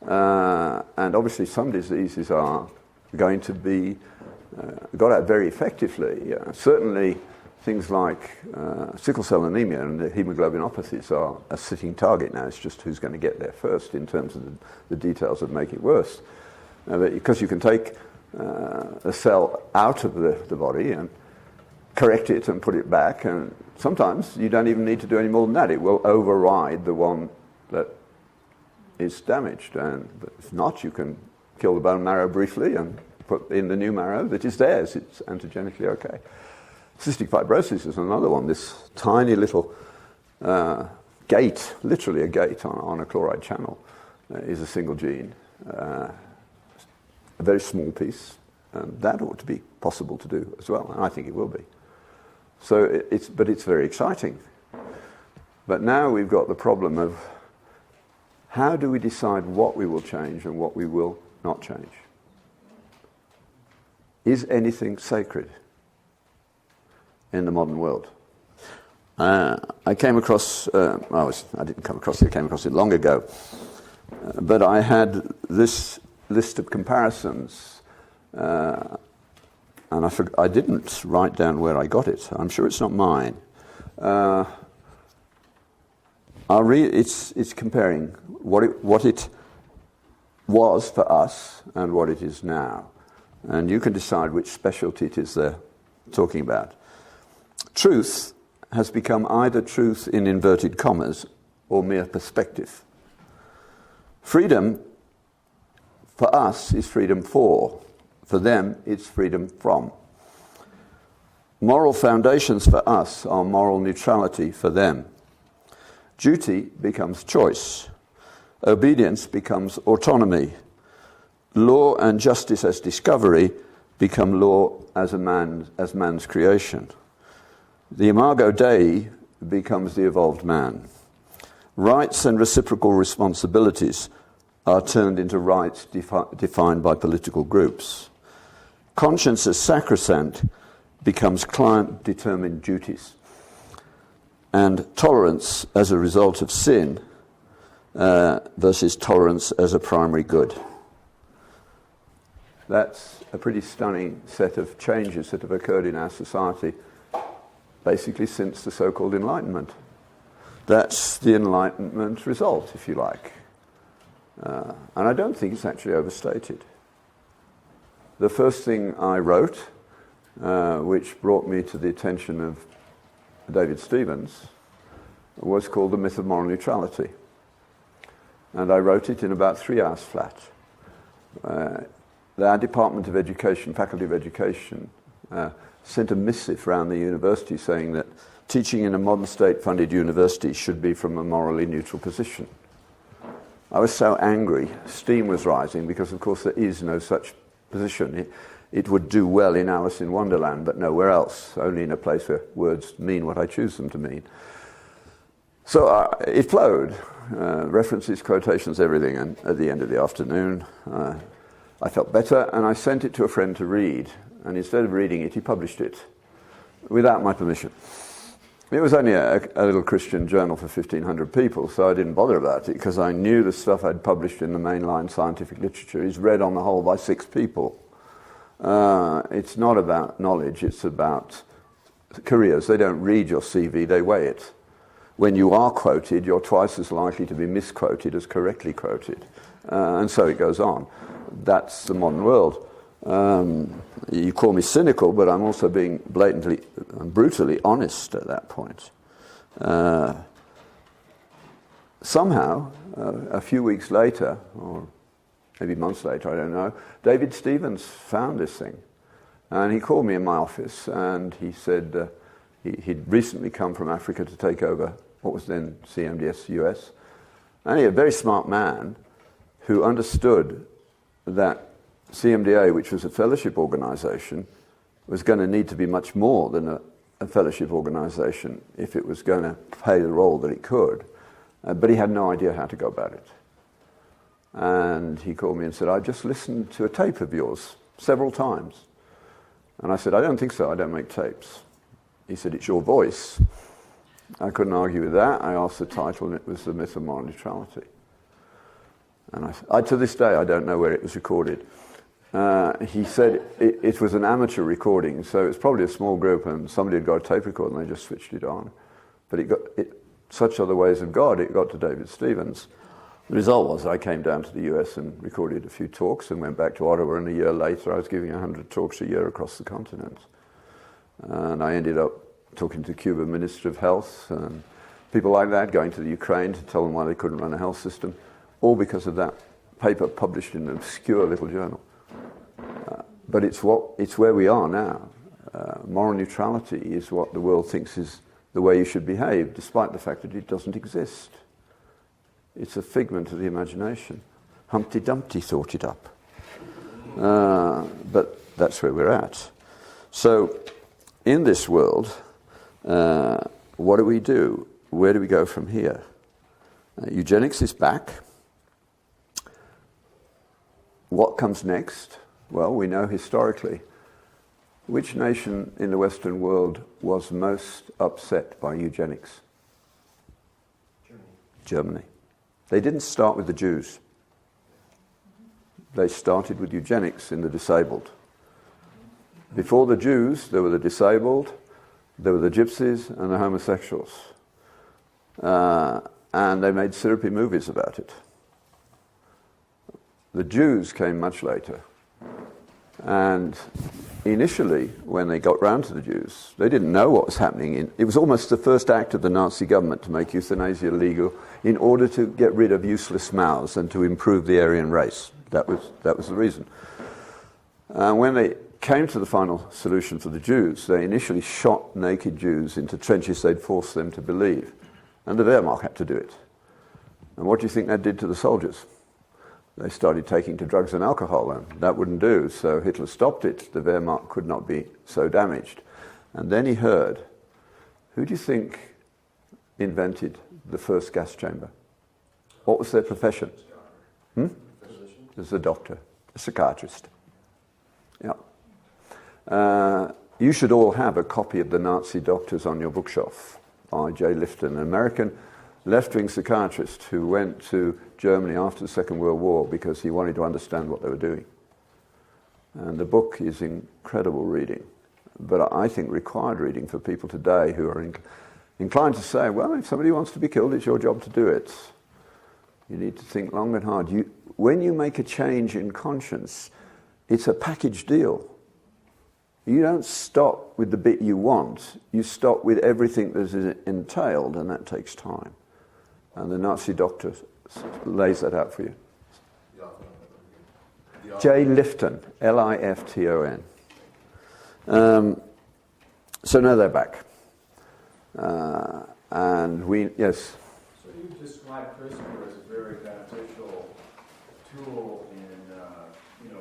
And obviously some diseases are going to be got at very effectively. Certainly things like sickle cell anemia and the hemoglobinopathies are a sitting target now. It's just who's going to get there first in terms of the details that make it worse. Because you can take a cell out of the body and correct it and put it back, and sometimes you don't even need to do any more than that. It will override the one that is damaged, and if not, you can kill the bone marrow briefly and put in the new marrow that is theirs. It's antigenically okay. Cystic fibrosis is another one. This tiny little gate, literally a gate on a chloride channel, is a single gene, a very small piece, and that ought to be possible to do as well, and I think it will be. So it's very exciting. But now we've got the problem of how do we decide what we will change and what we will not change? Is anything sacred in the modern world? I came across, I didn't come across it, I came across it long ago, but I had this list of comparisons, and I didn't write down where I got it. I'm sure it's not mine. I'll read. It's comparing what it was for us and what it is now, and you can decide which specialty it is they're talking about. Truth has become either truth in inverted commas or mere perspective. Freedom for us is freedom for them it's freedom from. Moral foundations for us are moral neutrality for them. Duty becomes choice. Obedience becomes autonomy. Law and justice as discovery become law as man's creation. The imago Dei becomes the evolved man. Rights and reciprocal responsibilities are turned into rights defined by political groups. Conscience as sacrosanct becomes client-determined duties. And tolerance as a result of sin versus tolerance as a primary good. That's a pretty stunning set of changes that have occurred in our society basically since the so-called Enlightenment. That's the Enlightenment result, if you like. And I don't think it's actually overstated. The first thing I wrote, which brought me to the attention of David Stevens, was called The Myth of Moral Neutrality. And I wrote it in about 3 hours flat. Our Department of Education, Faculty of Education, sent a missive around the university saying that teaching in a modern state-funded university should be from a morally neutral position. I was so angry, steam was rising, because of course there is no such position. It would do well in Alice in Wonderland, but nowhere else, only in a place where words mean what I choose them to mean. So it flowed, references, quotations, everything, and at the end of the afternoon I felt better, and I sent it to a friend to read, and instead of reading it, he published it without my permission. It was only a little Christian journal for 1,500 people, so I didn't bother about it, because I knew the stuff I'd published in the mainline scientific literature is read on the whole by 6 people. It's not about knowledge, it's about careers. They don't read your CV, they weigh it. When you are quoted, you're twice as likely to be misquoted as correctly quoted. And so it goes on. That's the modern world. You call me cynical, but I'm also being blatantly and brutally honest at that point. Somehow, a few weeks later, or maybe months later, I don't know, David Stevens found this thing. And he called me in my office, and he said he'd recently come from Africa to take over what was then CMDS US. And he was a very smart man who understood that CMDA, which was a fellowship organization, was going to need to be much more than a fellowship organization if it was going to play the role that it could. But he had no idea how to go about it. And he called me and said, I just listened to a tape of yours several times. And I said, I don't think so, I don't make tapes. He said, it's your voice. I couldn't argue with that. I asked the title, and it was The Myth of Moral Neutrality. And I to this day, I don't know where it was recorded. He said it was an amateur recording, so it's probably a small group, and somebody had got a tape recorder and they just switched it on. But such are the ways of God, it got to David Stevens. The result was I came down to the US and recorded a few talks and went back to Ottawa, and a year later I was giving 100 talks a year across the continent. And I ended up talking to the Cuban Minister of Health and people like that, going to the Ukraine to tell them why they couldn't run a health system, all because of that paper published in an obscure little journal. But it's where we are now. Moral neutrality is what the world thinks is the way you should behave, despite the fact that it doesn't exist. It's a figment of the imagination. Humpty Dumpty thought it up. But that's where we're at. So, in this world, what do? where do we go from here? Eugenics is back. What comes next? Well, we know historically. Which nation in the Western world was most upset by eugenics? Germany. They didn't start with the Jews. They started with eugenics in the disabled. Before the Jews, there were the disabled, there were the gypsies and the homosexuals. And they made syrupy movies about it. The Jews came much later. And initially, when they got round to the Jews, they didn't know what was happening. It was almost the first act of the Nazi government to make euthanasia legal in order to get rid of useless mouths and to improve the Aryan race. That was the reason. When they came to the final solution for the Jews, they initially shot naked Jews into trenches they'd forced them to believe. And the Wehrmacht had to do it. And what do you think that did to the soldiers? They started taking to drugs and alcohol, and that wouldn't do, so Hitler stopped it. The Wehrmacht could not be so damaged. And then he heard, who do you think invented the first gas chamber? What was their profession? As a doctor, a psychiatrist. Yeah. You should all have a copy of The Nazi Doctors on your bookshelf by J. Lifton, an American left-wing psychiatrist who went to Germany after the Second World War because he wanted to understand what they were doing. And the book is incredible reading, but I think required reading for people today who are inclined to say, well, if somebody wants to be killed, it's your job to do it. You need to think long and hard. When you make a change in conscience, it's a package deal. You don't stop with the bit you want, you stop with everything that is entailed, and that takes time. And the Nazi doctor lays that out for you. J. Lifton, Lifton. So now they're back. And yes? So you described CRISPR as a very beneficial tool in,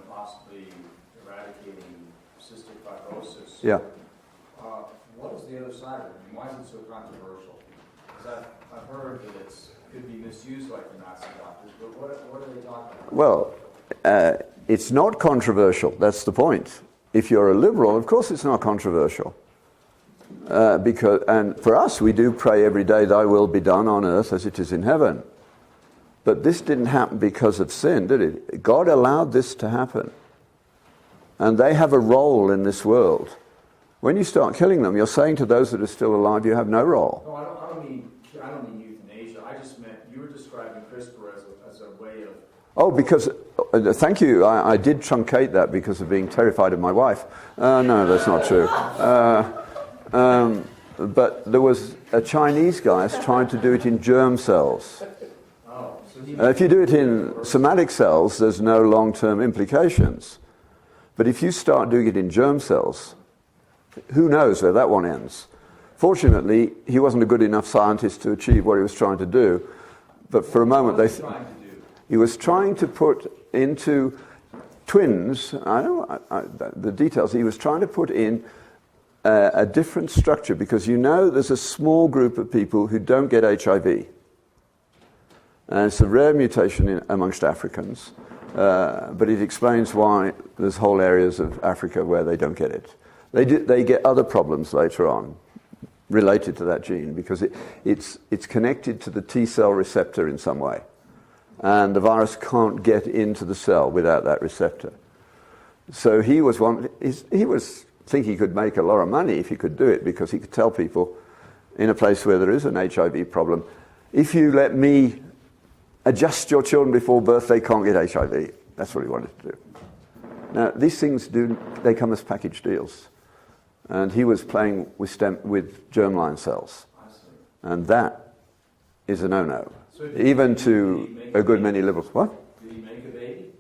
possibly eradicating cystic fibrosis. Yeah. What is the other side of it? I mean, why is it so controversial? Because I've heard that it could be misused like the Nazi doctors, but what are they talking about? Well, it's not controversial. That's the point. If you're a liberal, of course it's not controversial. And for us, we do pray every day, thy will be done on earth as it is in heaven. But this didn't happen because of sin, did it? God allowed this to happen. And they have a role in this world. When you start killing them, you're saying to those that are still alive, you have no role. No, I don't mean euthanasia. I just meant you were describing CRISPR as a way of... Oh, because, thank you, I did truncate that because of being terrified of my wife. No, that's not true. But there was a Chinese guy trying to do it in germ cells. If you do it in somatic cells, there's no long-term implications. But if you start doing it in germ cells, who knows where that one ends? Fortunately, he wasn't a good enough scientist to achieve what he was trying to do. But for a moment, he was trying to put into twins, the details, he was trying to put in a different structure because there's a small group of people who don't get HIV. And it's a rare mutation amongst Africans, but it explains why there's whole areas of Africa where they don't get it. They get other problems later on related to that gene because it's connected to the T cell receptor in some way. And the virus can't get into the cell without that receptor. So he was thinking he could make a lot of money if he could do it because he could tell people in a place where there is an HIV problem, if you let me adjust your children before birth, they can't get HIV. That's what he wanted to do. Now, these things they come as package deals. And he was playing with germline cells. And that is a no-no. So even to a good many liberals. What? Did he make a baby?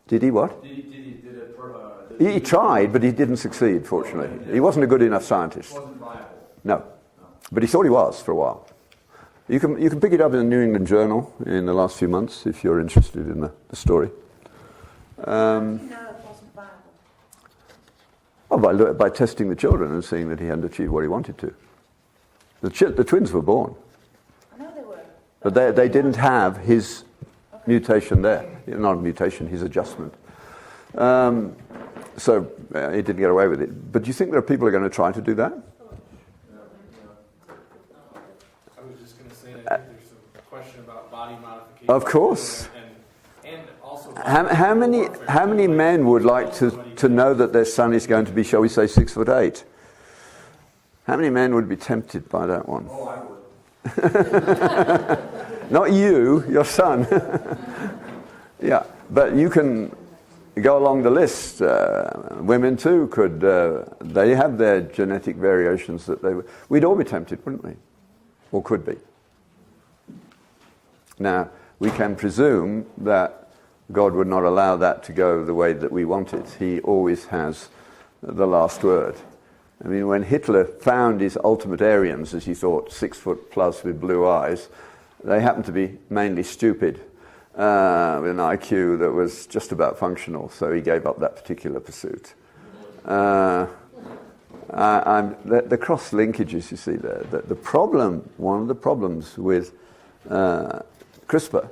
Did he what? He tried, but he didn't succeed, fortunately. He wasn't a good enough scientist. It wasn't viable. No. But he thought he was for a while. You can pick it up in the New England Journal in the last few months if you're interested in the story. How did you know it wasn't viable? Oh, by testing the children and seeing that he hadn't achieved what he wanted to. The twins were born, I know they were. but they didn't have his mutation there. Not a mutation, his adjustment. So he didn't get away with it. But do you think there are people who are going to try to do that? I was just going to say, I think there's a question about body modification. Of course. And also... How many men would like to know that their son is going to be, shall we say, 6'8"? How many men would be tempted by that one? Oh, I would. Not you, your son. Yeah, but you can go along the list. Women too could, they have their genetic variations that we'd all be tempted, wouldn't we? Or could be. Now, we can presume that God would not allow that to go the way that we want it. He always has the last word. I mean, when Hitler found his ultimate Aryans, as he thought, 6 foot plus with blue eyes, they happened to be mainly stupid, with an IQ that was just about functional, so he gave up that particular pursuit. The cross linkages, you see there, the problem, one of the problems with CRISPR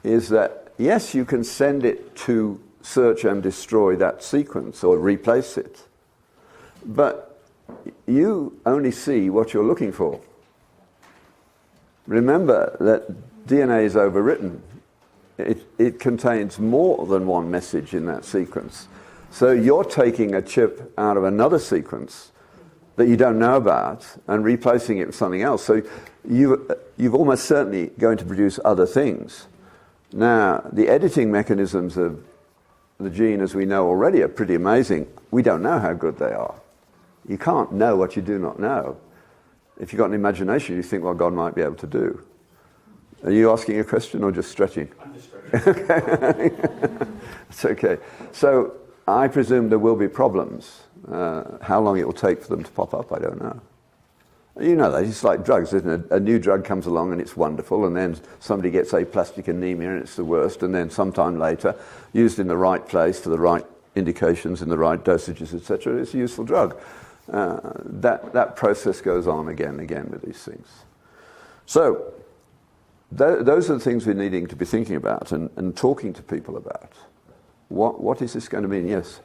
is that, yes, you can send it to search and destroy that sequence or replace it, but you only see what you're looking for. Remember that DNA is overwritten. It contains more than one message in that sequence. So you're taking a chip out of another sequence that you don't know about and replacing it with something else. So you've almost certainly going to produce other things. Now, the editing mechanisms of the gene, as we know already, are pretty amazing. We don't know how good they are. You can't know what you do not know. If you've got an imagination, you think what God might be able to do. Are you asking a question or just stretching? I'm just stretching. Okay. It's okay. So I presume there will be problems. How long it will take for them to pop up, I don't know. You know that. It's like drugs, isn't it? A new drug comes along and it's wonderful, and then somebody gets aplastic anemia and it's the worst, and then sometime later, used in the right place for the right indications in the right dosages, etc., it's a useful drug. That process goes on again and again with these things. So those are the things we're needing to be thinking about and talking to people about. What is this going to mean? Yes?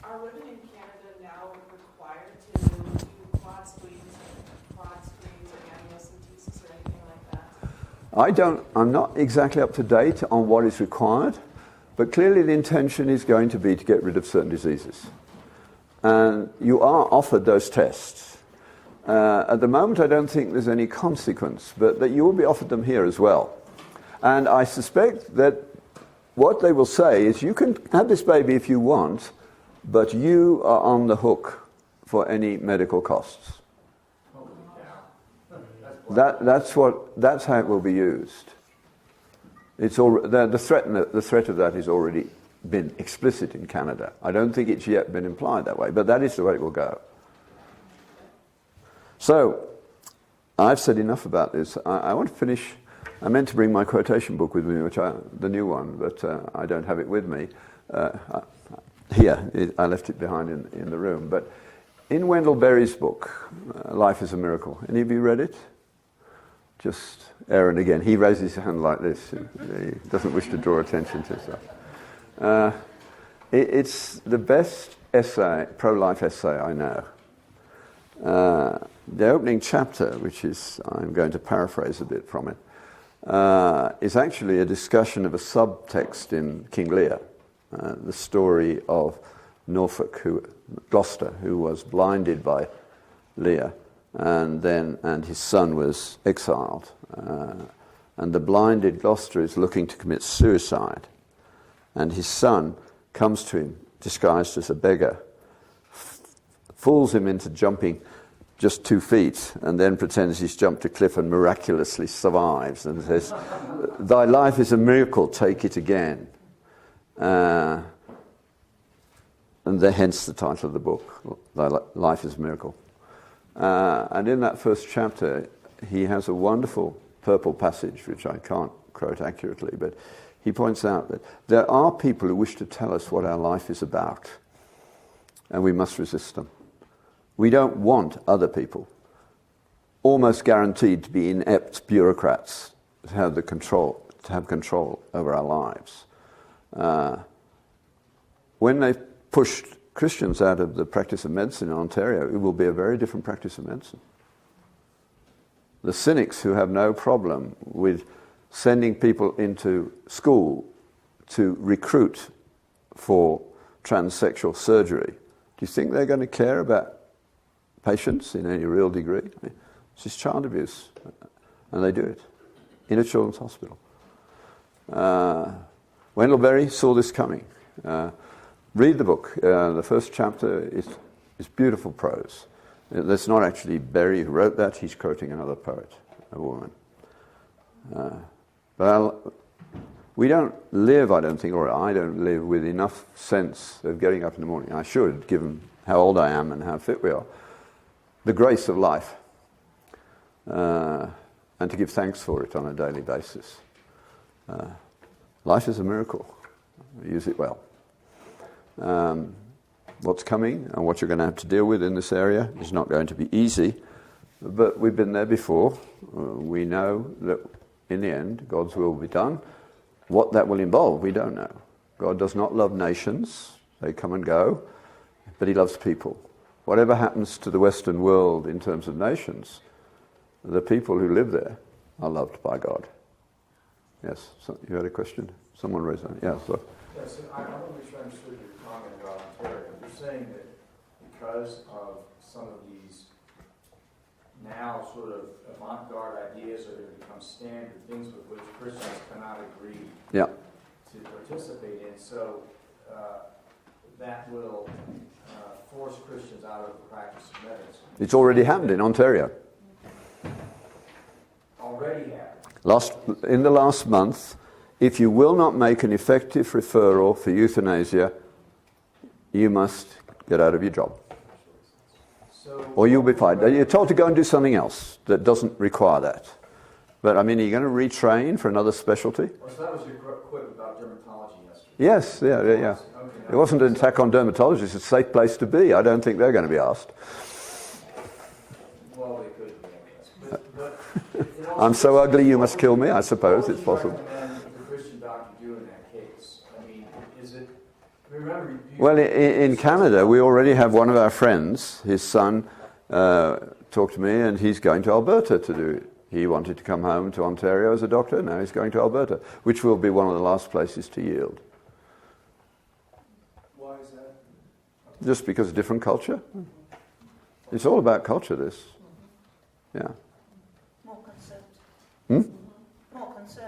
Are women in Canada now required to do quad screens and amniocentesis or anything like that? I'm not exactly up to date on what is required, but clearly the intention is going to be to get rid of certain diseases. And you are offered those tests. At the moment, I don't think there's any consequence, but that you will be offered them here as well. And I suspect that what they will say is, you can have this baby if you want, but you are on the hook for any medical costs. That's how it will be used. It's the threat of that is already been explicit in Canada. I don't think it's yet been implied that way, but that is the way it will go. So, I've said enough about this. I want to finish. I meant to bring my quotation book with me, the new one, but I don't have it with me. Here, I left it behind in the room. But in Wendell Berry's book, Life is a Miracle, any of you read it? Just Aaron again. He raises his hand like this. He doesn't wish to draw attention to himself. It's the best essay, pro-life essay I know. The opening chapter, which is, I'm going to paraphrase a bit from it, is actually a discussion of a subtext in King Lear, the story of Gloucester, who was blinded by Lear, and his son was exiled. And the blinded Gloucester is looking to commit suicide. And his son comes to him, disguised as a beggar, fools him into jumping just 2 feet, and then pretends he's jumped a cliff and miraculously survives, and says, "Thy life is a miracle, take it again." And hence the title of the book, Thy Life is a Miracle. And in that first chapter, he has a wonderful purple passage, which I can't quote accurately, but he points out that there are people who wish to tell us what our life is about, and we must resist them. We don't want other people, almost guaranteed to be inept bureaucrats, to have control over our lives. When they pushed Christians out of the practice of medicine in Ontario, it will be a very different practice of medicine. The cynics who have no problem with sending people into school to recruit for transsexual surgery, do you think they're going to care about patients in any real degree? It's just child abuse, and they do it in a children's hospital. Wendell Berry saw this coming. Read the book. The first chapter is beautiful prose. That's not actually Berry who wrote that. He's quoting another poet, a woman. But we don't live, I don't think, or I don't live with enough sense of getting up in the morning. I should, given how old I am and how fit we are. The grace of life. And to give thanks for it on a daily basis. Life is a miracle. Use it well. What's coming and what you're going to have to deal with in this area is not going to be easy, but we've been there before. We know that in the end, God's will will be done. What that will involve, we don't know. God does not love nations. They come and go, but he loves people. Whatever happens to the Western world in terms of nations, the people who live there are loved by God. Yes, so you had a question? Someone raised that. Yeah, so. Yes, I want to make sure I understood your comment about Ontario. You're saying that because of some of these now sort of avant-garde ideas that have become standard, things with which Christians cannot agree to participate in, so that will force Christians out of the practice of medicine. It's already happened in Ontario. Already happened. In the last month, if you will not make an effective referral for euthanasia, you must get out of your job. Or you'll be fired. You're told to go and do something else that doesn't require that. But, I mean, are you going to retrain for another specialty? Well, so that was your quip about dermatology yesterday. Yes, yeah. Okay, It wasn't an attack on dermatologists. It's a safe place to be. I don't think they're going to be asked. Well, they could be, I guess. But I'm so ugly you must kill me, I suppose. It's possible. What would you recommend the Christian doctor do in that case? I mean, is it... Remember, Well, in Canada, we already have one of our friends, his son, talked to me, and he's going to Alberta to do it. He wanted to come home to Ontario as a doctor. Now he's going to Alberta, which will be one of the last places to yield. Why is that? Just because of different culture. It's all about culture, this. Yeah. More conservative. Hmm?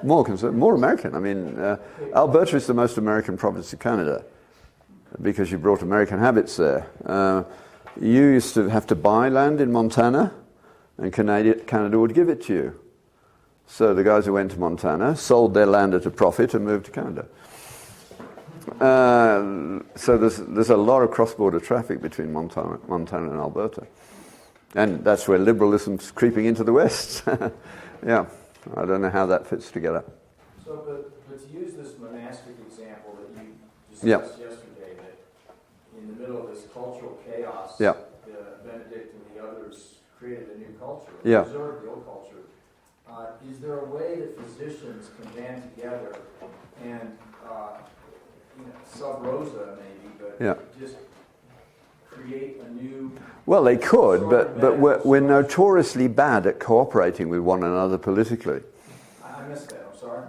More conservative. More American. I mean, Alberta is the most American province of Canada because you brought American habits there. You used to have to buy land in Montana, and Canada would give it to you. So the guys who went to Montana sold their land at a profit and moved to Canada. So there's a lot of cross-border traffic between Montana and Alberta. And that's where liberalism's creeping into the West. Yeah, I don't know how that fits together. So, but to use this monastic example that you discussed yesterday, that in the middle of this cultural chaos, Benedict and the others created a new culture, preserved the old culture. Is there a way that physicians can band together and, sub rosa maybe, but just create a new... Well, they could, but we're notoriously bad at cooperating with one another politically. I missed that, I'm sorry.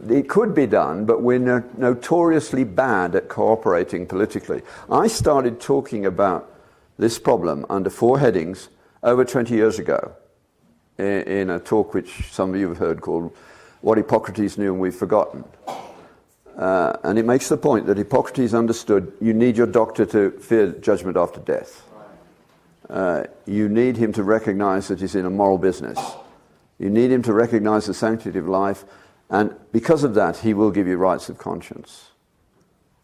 It could be done, but we're notoriously bad at cooperating politically. I started talking about this problem under 4 headings over 20 years ago in a talk which some of you have heard called What Hippocrates Knew and We've Forgotten. And it makes the point that Hippocrates understood you need your doctor to fear judgment after death. You need him to recognize that he's in a moral business. You need him to recognize the sanctity of life, and because of that, he will give you rights of conscience.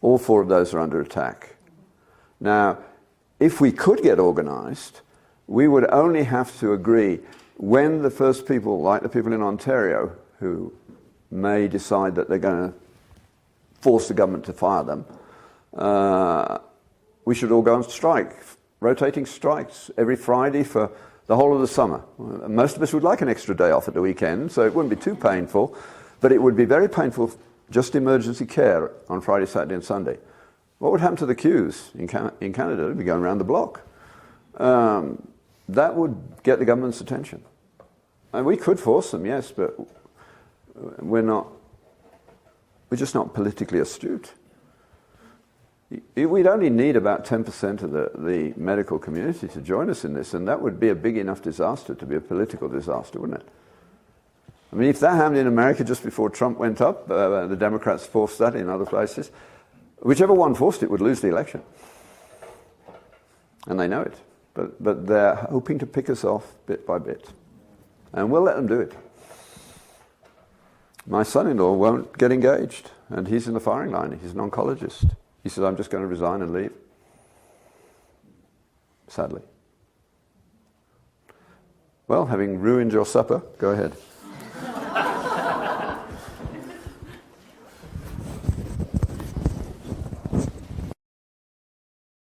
All 4 of those are under attack. Now, if we could get organized, we would only have to agree when the first people, like the people in Ontario, who may decide that they're going to force the government to fire them, we should all go on strike rotating strikes every Friday for the whole of the summer. Most of us would like an extra day off at the weekend, so it wouldn't be too painful, but it would be very painful just emergency care on Friday, Saturday and Sunday. What would happen to the queues in Canada? They'd be going around the block. That would get the government's attention. And we could force them, yes, but we're just not politically astute. We'd only need about 10% of the medical community to join us in this, and that would be a big enough disaster to be a political disaster, wouldn't it? I mean, if that happened in America just before Trump went up, the Democrats forced that in other places, whichever one forced it would lose the election. And they know it. But they're hoping to pick us off bit by bit. And we'll let them do it. My son-in-law won't get engaged, and he's in the firing line. He's an oncologist. He says, I'm just going to resign and leave. Sadly. Well, having ruined your supper, go ahead.